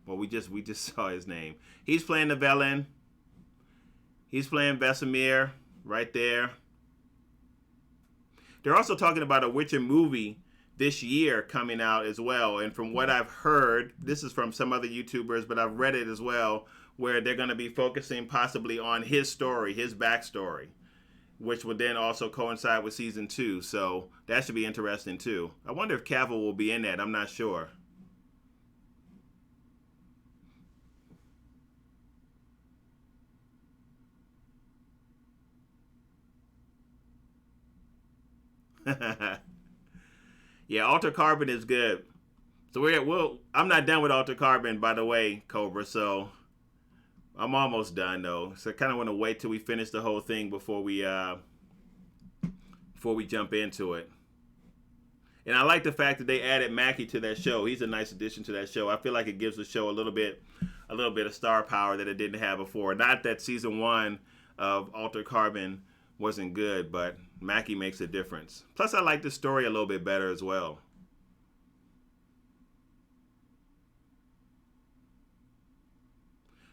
Well, we just saw his name. He's playing Nivellen. He's playing Vesemir right there. They're also talking about a Witcher movie this year coming out as well. And from what I've heard, this is from some other YouTubers, but I've read it as well, where they're going to be focusing possibly on his story, his backstory, which would then also coincide with season 2. So that should be interesting too. I wonder if Cavil will be in that. I'm not sure. Yeah, Alter Carbon is good. So I'm not done with Alter Carbon, by the way, Cobra. So I'm almost done though. So I kind of want to wait till we finish the whole thing before we jump into it. And I like the fact that they added Mackie to that show. He's a nice addition to that show. I feel like it gives the show a little bit of star power that it didn't have before. Not that season 1 of Alter Carbon wasn't good, but Mackie makes a difference. Plus, I like the story a little bit better as well.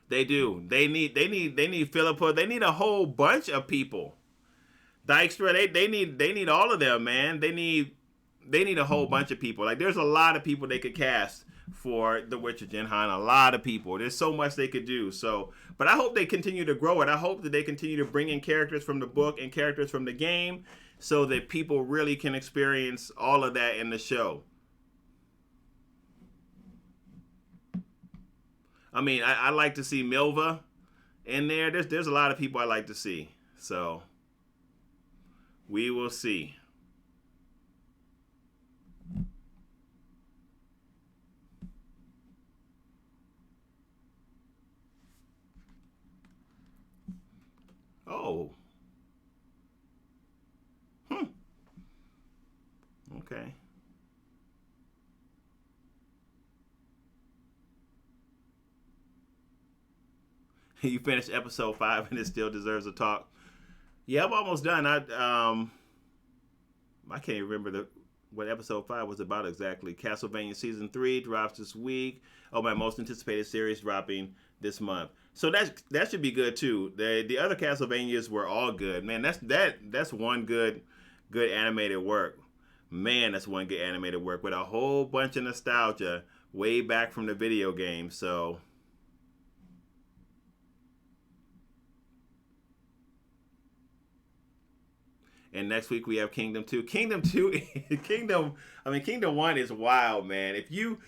They do. They need Philippa. They need a whole bunch of people. Dykstra. They need all of them, man. They need a whole bunch of people. Like, there's a lot of people they could cast for The Witcher, Jinhan. A lot of people. There's so much they could do. So, but I hope they continue to grow it. I hope that they continue to bring in characters from the book and characters from the game, so that people really can experience all of that in the show. I mean, I like to see Milva in there. There's a lot of people I like to see. So we will see. Oh. Okay. You finished episode 5 and it still deserves a talk. Yeah, I'm almost done. I can't even remember what episode 5 was about exactly. Castlevania season 3 drops this week. Oh, my most anticipated series dropping this month. So that should be good too. The other Castlevanias were all good. Man, that's one good animated work. Man, that's one good animated work with a whole bunch of nostalgia way back from the video game. So and next week we have Kingdom 2. Kingdom 1 is wild, man. If you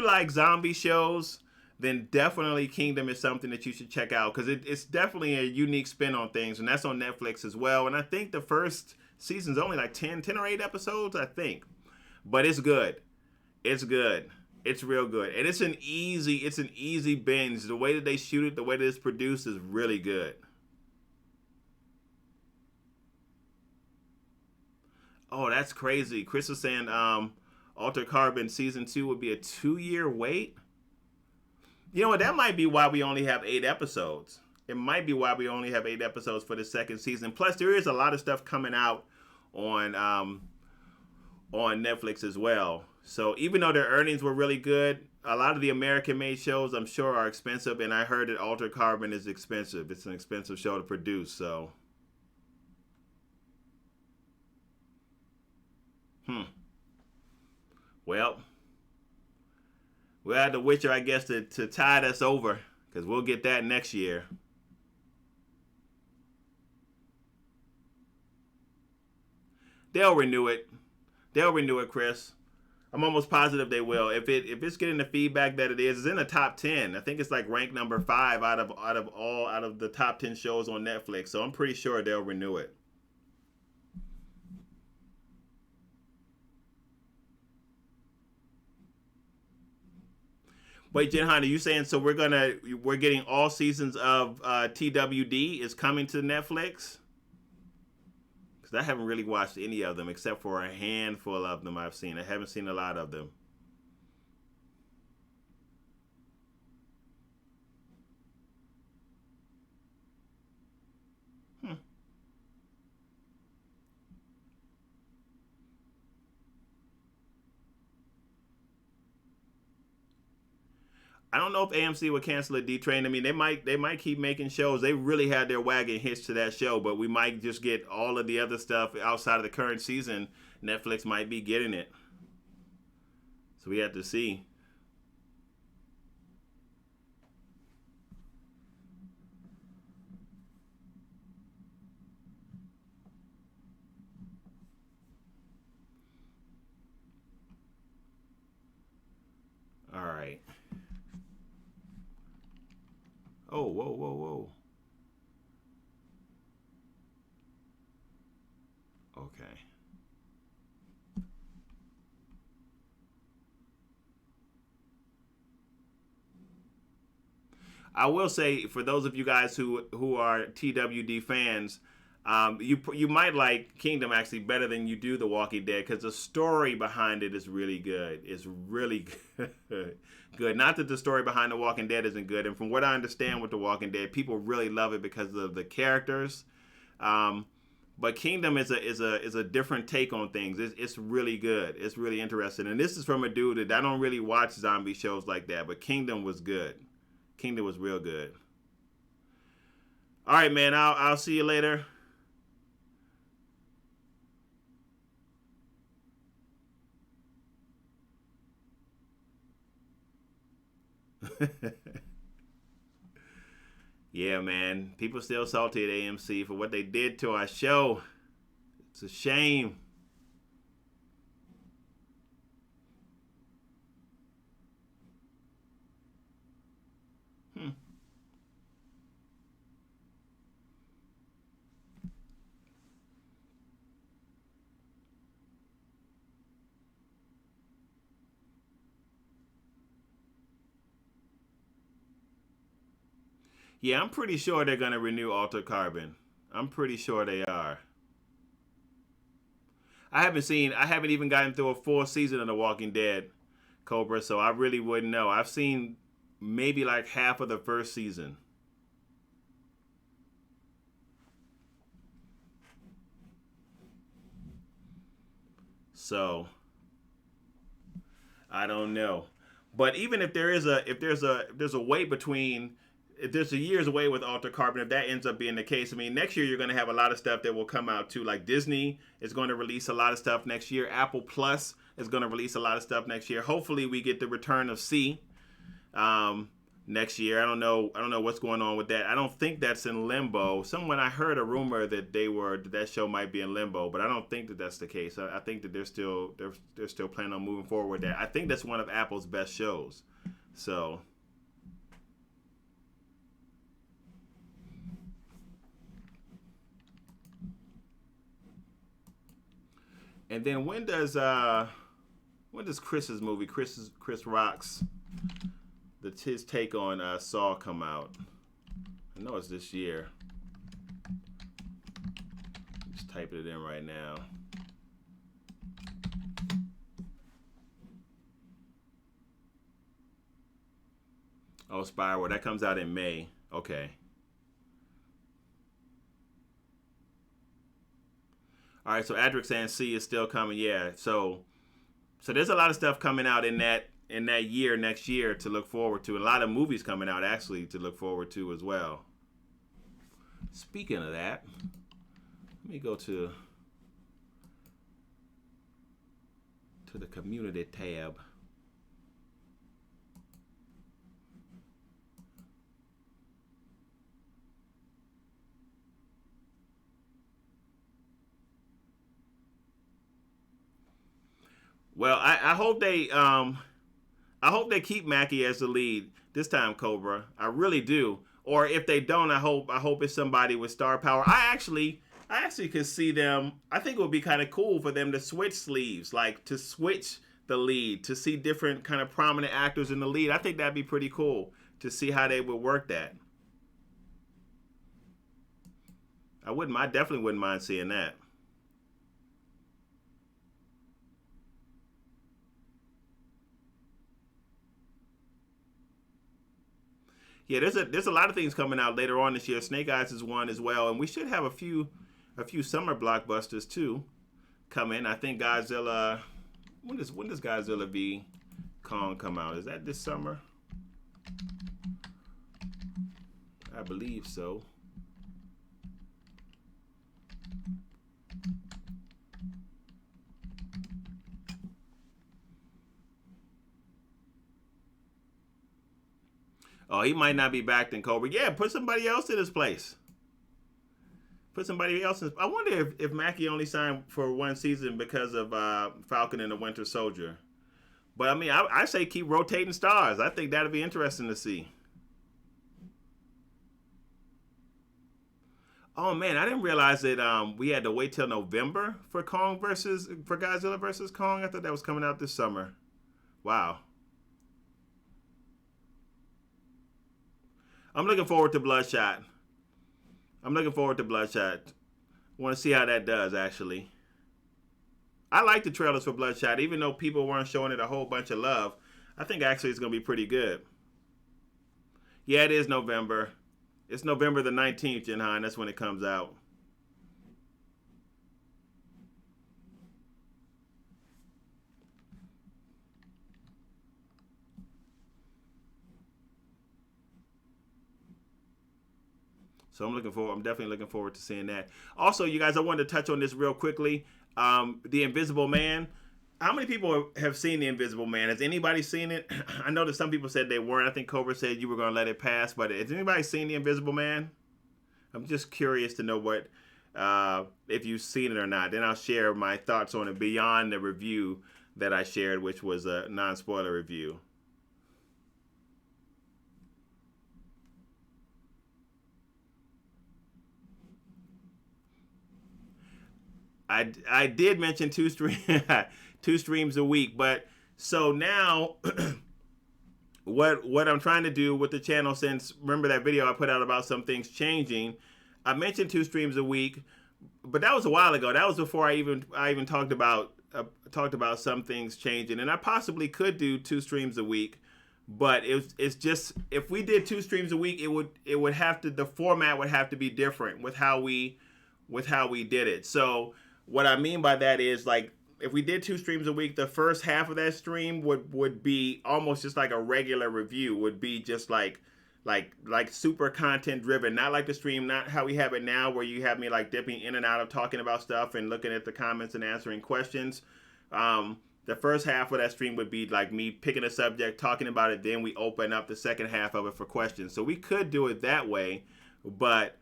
like zombie shows, then definitely Kingdom is something that you should check out, because it's definitely a unique spin on things, and that's on Netflix as well. And I think the first season's only like 10 or 8 episodes, I think. But it's good. It's good. It's real good. And it's an easy binge. The way that they shoot it, the way that it's produced is really good. Oh, that's crazy. Chris was saying Alter Carbon season 2 would be a 2-year wait. You know what? That might be why we only have 8 episodes. It might be why we only have 8 episodes for the second season. Plus, there is a lot of stuff coming out on on Netflix as well. So even though their earnings were really good, a lot of the American-made shows, I'm sure, are expensive. And I heard that Altered Carbon is expensive. It's an expensive show to produce. So, well, we'll have The Witcher, I guess, to tide us over, because we'll get that next year. They'll renew it. They'll renew it, Chris. I'm almost positive they will. If it's getting the feedback that it is, it's in the top 10. I think it's like ranked number 5 out of the top 10 shows on Netflix. So I'm pretty sure they'll renew it. Wait, Jen Honda, you saying so we're getting all seasons of TWD is coming to Netflix? Because I haven't really watched any of them except for a handful of them I've seen. I haven't seen a lot of them. I don't know if AMC would cancel a D Train. I mean, they might keep making shows. They really had their wagon hitched to that show, but we might just get all of the other stuff outside of the current season. Netflix might be getting it. So we have to see. All right. Oh, whoa, whoa, whoa. Okay. I will say, for those of you guys who are TWD fans, you might like Kingdom actually better than you do The Walking Dead, because the story behind it is really good. It's really good. Good. Not that the story behind The Walking Dead isn't good, and from what I understand with The Walking Dead, people really love it because of the characters. But Kingdom is a different take on things. It's really good. It's really interesting, and this is from a dude that I don't really watch zombie shows like that, but Kingdom was good. Kingdom was real good. All right, man. I'll see you later. Yeah, man. People still salty at AMC for what they did to our show. It's a shame. Yeah, I'm pretty sure they're gonna renew Altered Carbon. I'm pretty sure they are. I haven't even gotten through a full season of The Walking Dead, Cobra, so I really wouldn't know. I've seen maybe like half of the first season. So I don't know. But even if there's a wait between, if there's a year's away with Altered Carbon, if that ends up being the case, I mean, next year you're going to have a lot of stuff that will come out too. Like Disney is going to release a lot of stuff next year. Apple Plus is going to release a lot of stuff next year. Hopefully we get the return of C next year. I don't know what's going on with that. I don't think that's in limbo. I heard a rumor that that show might be in limbo, but I don't think that that's the case. I think that they're still planning on moving forward with that. I think that's one of Apple's best shows. So. And then when does Chris's movie, Chris Rock's, his take on Saw come out? I know it's this year. Just typing it in right now. Oh, Spiral, that comes out in May. Okay. All right, so Adric saying C is still coming. Yeah, so there's a lot of stuff coming out in that year next year to look forward to. A lot of movies coming out actually to look forward to as well. Speaking of that, let me go to the community tab. Well, I hope they keep Mackie as the lead this time, Cobra. I really do. Or if they don't, I hope it's somebody with star power. I actually could see them. I think it would be kind of cool for them to switch sleeves, like to switch the lead, to see different kind of prominent actors in the lead. I think that'd be pretty cool to see how they would work that. I definitely wouldn't mind seeing that. Yeah, there's a lot of things coming out later on this year. Snake Eyes is one as well, and we should have a few summer blockbusters too coming. I think Godzilla. When does Godzilla v Kong come out? Is that this summer? I believe so. Oh, he might not be back then, Cobra. Yeah, put somebody else in his place. Put somebody else in. I wonder if Mackie only signed for one season because of Falcon and the Winter Soldier. But I mean, I say keep rotating stars. I think that'd be interesting to see. Oh man, I didn't realize that we had to wait till November for Godzilla versus Kong. I thought that was coming out this summer. Wow. I'm looking forward to Bloodshot. I want to see how that does, actually. I like the trailers for Bloodshot, even though people weren't showing it a whole bunch of love. I think actually it's going to be pretty good. Yeah, it is November. It's November the 19th, Jinhan. That's when it comes out. So I'm definitely looking forward to seeing that. Also, you guys, I wanted to touch on this real quickly. The Invisible Man. How many people have seen The Invisible Man? Has anybody seen it? I know that some people said they weren't. I think Cobra said you were going to let it pass. But has anybody seen The Invisible Man? I'm just curious to know if you've seen it or not. Then I'll share my thoughts on it beyond the review that I shared, which was a non-spoiler review. I did mention two streams a week, but so now what I'm trying to do with the channel, since remember that video I put out about some things changing, I mentioned 2 streams a week, but that was a while ago. That was before I even talked about some things changing, and I possibly could do 2 streams a week, but it's just if we did 2 streams a week, it would have to, the format would have to be different with how we did it. So what I mean by that is, like, if we did 2 streams a week, the first half of that stream would be almost just like a regular review, would be just like super content driven, not like the stream, not how we have it now where you have me like dipping in and out of talking about stuff and looking at the comments and answering questions. The first half of that stream would be like me picking a subject, talking about it, then we open up the second half of it for questions. So we could do it that way, but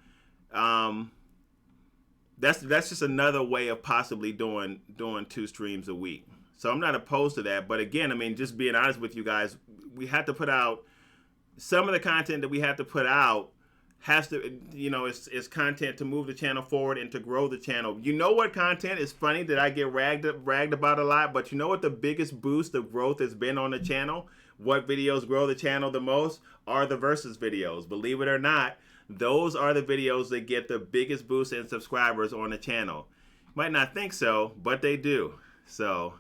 that's just another way of possibly doing 2 streams a week. So I'm not opposed to that. But again, I mean, just being honest with you guys, we have to put out some of the content that we have to put out has to, it's content to move the channel forward and to grow the channel. You know what content is funny that I get ragged about a lot, but you know what the biggest boost of growth has been on the channel? What videos grow the channel the most are the versus videos. Believe it or not, those are the videos that get the biggest boost in subscribers on the channel. Might not think so, but they do. So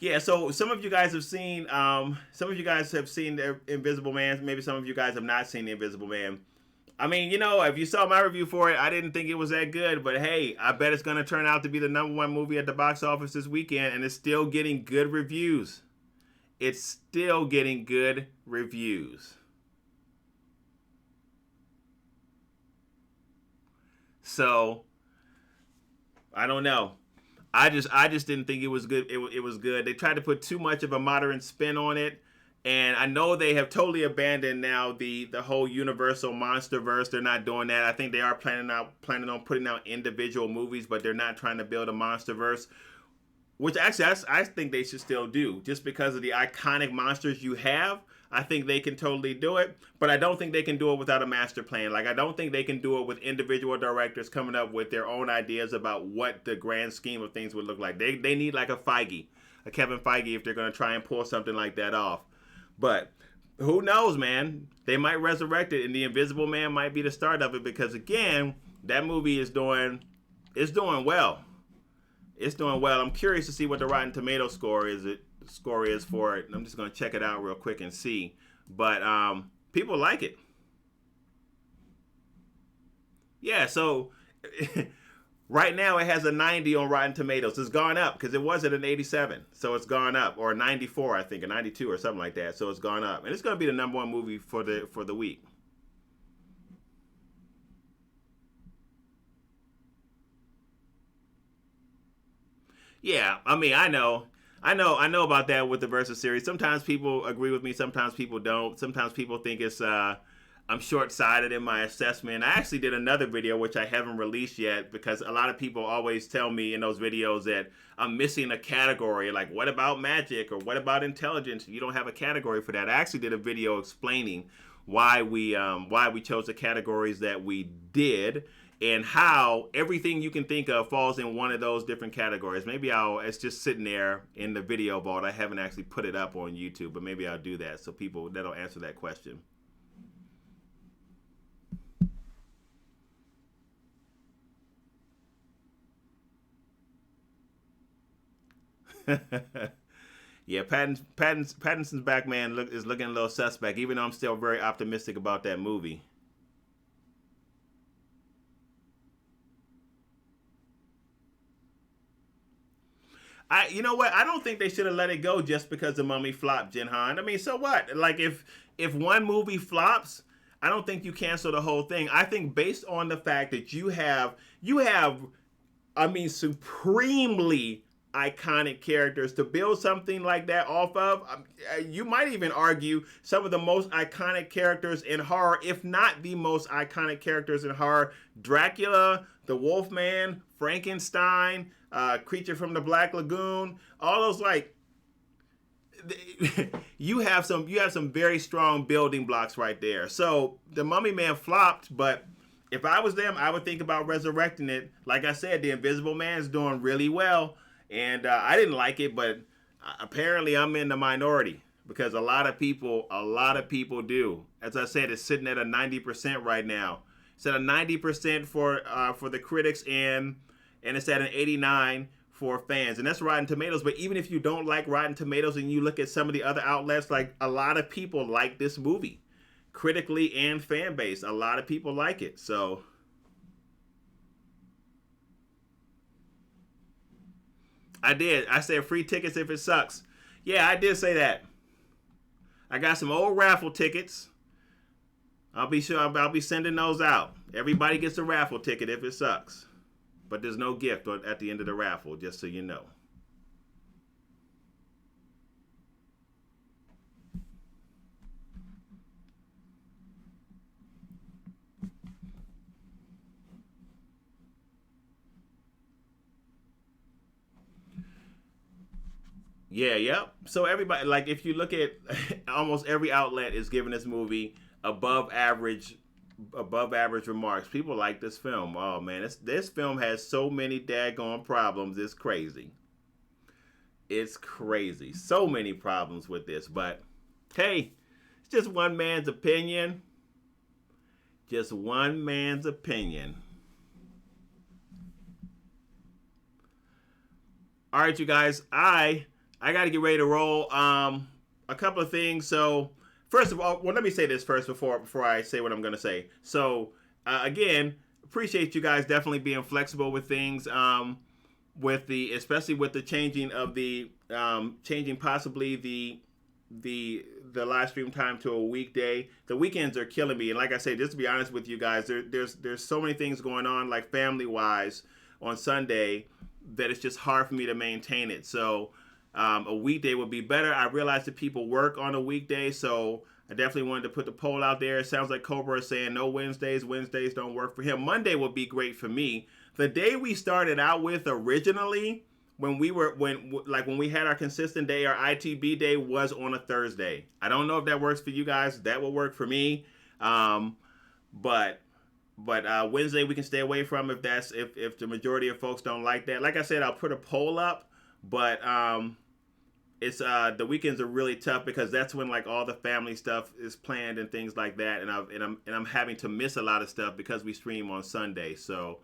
Yeah, so some of you guys have seen the Invisible Man. Maybe some of you guys have not seen the Invisible Man. I mean, if you saw my review for it, I didn't think it was that good, but hey, I bet it's gonna turn out to be the #1 movie at the box office this weekend, and it's still getting good reviews. It's still getting good reviews. So, I don't know. I just didn't think it was good. It was good. They tried to put too much of a modern spin on it, and I know they have totally abandoned now the whole Universal MonsterVerse. They're not doing that. I think they are planning on putting out individual movies, but they're not trying to build a MonsterVerse, which actually I think they should still do, just because of the iconic monsters you have. I think they can totally do it, but I don't think they can do it without a master plan. Like, I don't think they can do it with individual directors coming up with their own ideas about what the grand scheme of things would look like. They need like a Kevin Feige, if they're going to try and pull something like that off. But who knows, man? They might resurrect it, and the Invisible Man might be the start of it, because again, that movie is doing well. It's doing well. I'm curious to see what the Rotten Tomatoes score is for it. I'm just going to check it out real quick and see. But people like it. Yeah, so right now it has a 90 on Rotten Tomatoes. It's gone up because it was at an 87. So it's gone up, or a 94, I think, a 92 or something like that. So it's gone up. And it's going to be the #1 movie for the week. Yeah, I mean, I know about that with the Versus series. Sometimes people agree with me, sometimes people don't. Sometimes people think it's I'm short-sighted in my assessment. I actually did another video which I haven't released yet, because a lot of people always tell me in those videos that I'm missing a category. Like, what about magic, or what about intelligence? You don't have a category for that. I actually did a video explaining why we chose the categories that we did, and how everything you can think of falls in one of those different categories. Maybe it's just sitting there in the video vault. I haven't actually put it up on YouTube, but maybe I'll do that so that'll answer that question. Yeah, Pattinson's Batman is looking a little suspect, even though I'm still very optimistic about that movie. You know what? I don't think they should have let it go just because the Mummy flopped, Jinhan. I mean, so what? Like, if one movie flops, I don't think you cancel the whole thing. I think based on the fact that you have, I mean, supremely iconic characters to build something like that off of. You might even argue some of the most iconic characters in horror, if not the most iconic characters in horror: Dracula, the Wolfman, Frankenstein, Creature from the Black Lagoon. All those, like, you have some very strong building blocks right there. So the Mummy Man flopped, but if I was them, I would think about resurrecting it. Like I said, the Invisible Man is doing really well. And I didn't like it, but apparently I'm in the minority, because a lot of people do. As I said, it's sitting at a 90% right now. It's at a 90% for the critics, and it's at an 89 for fans, and that's Rotten Tomatoes. But even if you don't like Rotten Tomatoes and you look at some of the other outlets, like, a lot of people like this movie, critically and fan base. A lot of people like it, so. I did. I said free tickets if it sucks. Yeah, I did say that. I got some old raffle tickets. I'll be sending those out. Everybody gets a raffle ticket if it sucks. But there's no gift at the end of the raffle, just so you know. Yeah, yep. So everybody, like, if you look at almost every outlet is giving this movie above average remarks. People like this film. Oh man, this film has so many daggone problems. It's crazy. It's crazy. So many problems with this, but hey, it's just one man's opinion. Just one man's opinion. All right, you guys, I I got to get ready to roll. A couple of things. So first of all, well, let me say this first before I say what I'm going to say. So again, appreciate you guys definitely being flexible with things. Especially with the changing of the changing possibly the live stream time to a weekday. The weekends are killing me, and like I say, just to be honest with you guys, there's so many things going on, like family wise, on Sunday, that it's just hard for me to maintain it. So a weekday would be better. I realize that people work on a weekday, so I definitely wanted to put the poll out there. It sounds like Cobra is saying no Wednesdays. Wednesdays don't work for him. Monday would be great for me. The day we started out with originally, when we had our consistent day, our ITB day was on a Thursday. I don't know if that works for you guys. That will work for me. But Wednesday we can stay away from if the majority of folks don't like that. Like I said, I'll put a poll up, but it's the weekends are really tough because that's when like all the family stuff is planned and things like that, and I'm having to miss a lot of stuff because we stream on Sunday. So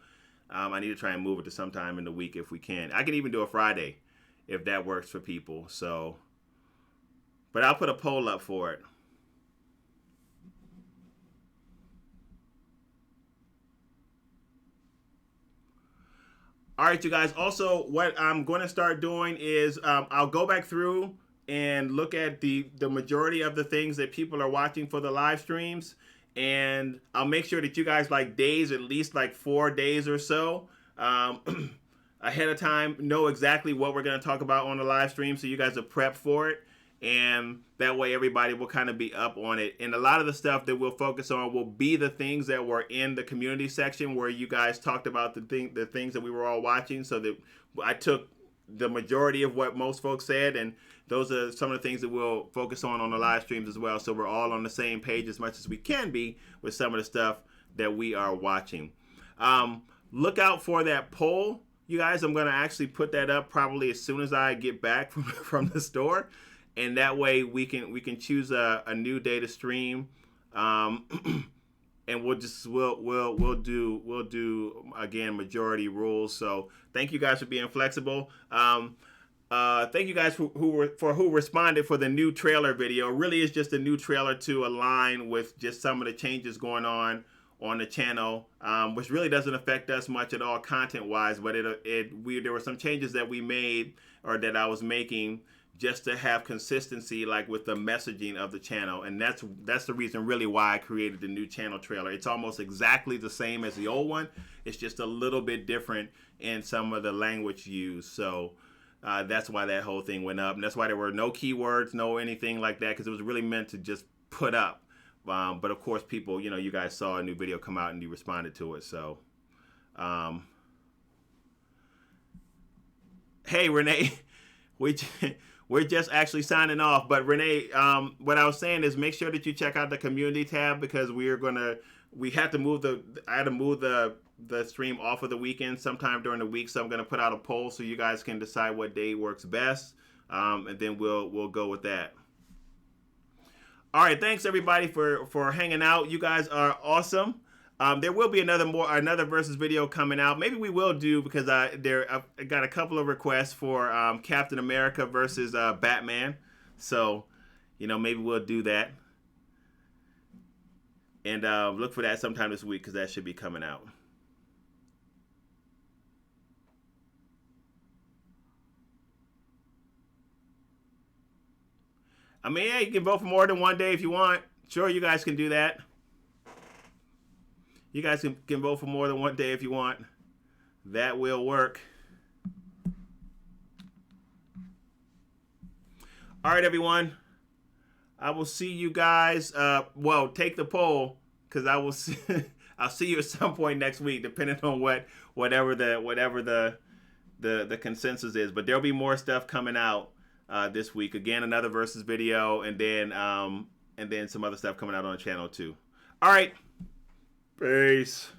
I need to try and move it to sometime in the week if we can. I can even do a Friday if that works for people. So, but I'll put a poll up for it. All right, you guys. Also, what I'm going to start doing is I'll go back through and look at the majority of the things that people are watching for the live streams. And I'll make sure that you guys like days, at least like 4 days or so ahead of time, know exactly what we're going to talk about on the live stream so you guys are prepped for it. And that way everybody will kind of be up on it. And a lot of the stuff that we'll focus on will be the things that were in the community section where you guys talked about the things that we were all watching. So that I took the majority of what most folks said, and those are some of the things that we'll focus on the live streams as well. So we're all on the same page as much as we can be with some of the stuff that we are watching. Look out for that poll, you guys. I'm going to actually put that up probably as soon as I get back from the store. And that way we can choose a new day to stream. And we'll do again majority rules. So thank you guys for being flexible. Thank you guys who responded for the new trailer video. It really is just a new trailer to align with just some of the changes going on the channel, which really doesn't affect us much at all content wise. But there were some changes that we made or that I was making just to have consistency, like with the messaging of the channel. And that's the reason really why I created the new channel trailer. It's almost exactly the same as the old one. It's just a little bit different in some of the language used. So that's why that whole thing went up. And that's why there were no keywords, no anything like that, because it was really meant to just put up. But of course, people, you guys saw a new video come out and you responded to it. So, hey, Renee, we're just actually signing off. But Renee, what I was saying is make sure that you check out the community tab, because I had to move the stream off of the weekend sometime during the week. So I'm going to put out a poll so you guys can decide what day works best. And then we'll go with that. All right. Thanks everybody for hanging out. You guys are awesome. There will be another versus video coming out. Maybe we will do, because I got a couple of requests for Captain America versus Batman. So, maybe we'll do that. And look for that sometime this week, because that should be coming out. I mean, yeah, you can vote for more than one day if you want. Sure, you guys can do that. You guys can vote for more than one day if you want. That will work. All right, everyone. I will see you guys. Take the poll, because I will see. I'll see you at some point next week, depending on whatever the consensus is. But there'll be more stuff coming out this week. Again, another versus video, and then some other stuff coming out on the channel too. All right. Peace.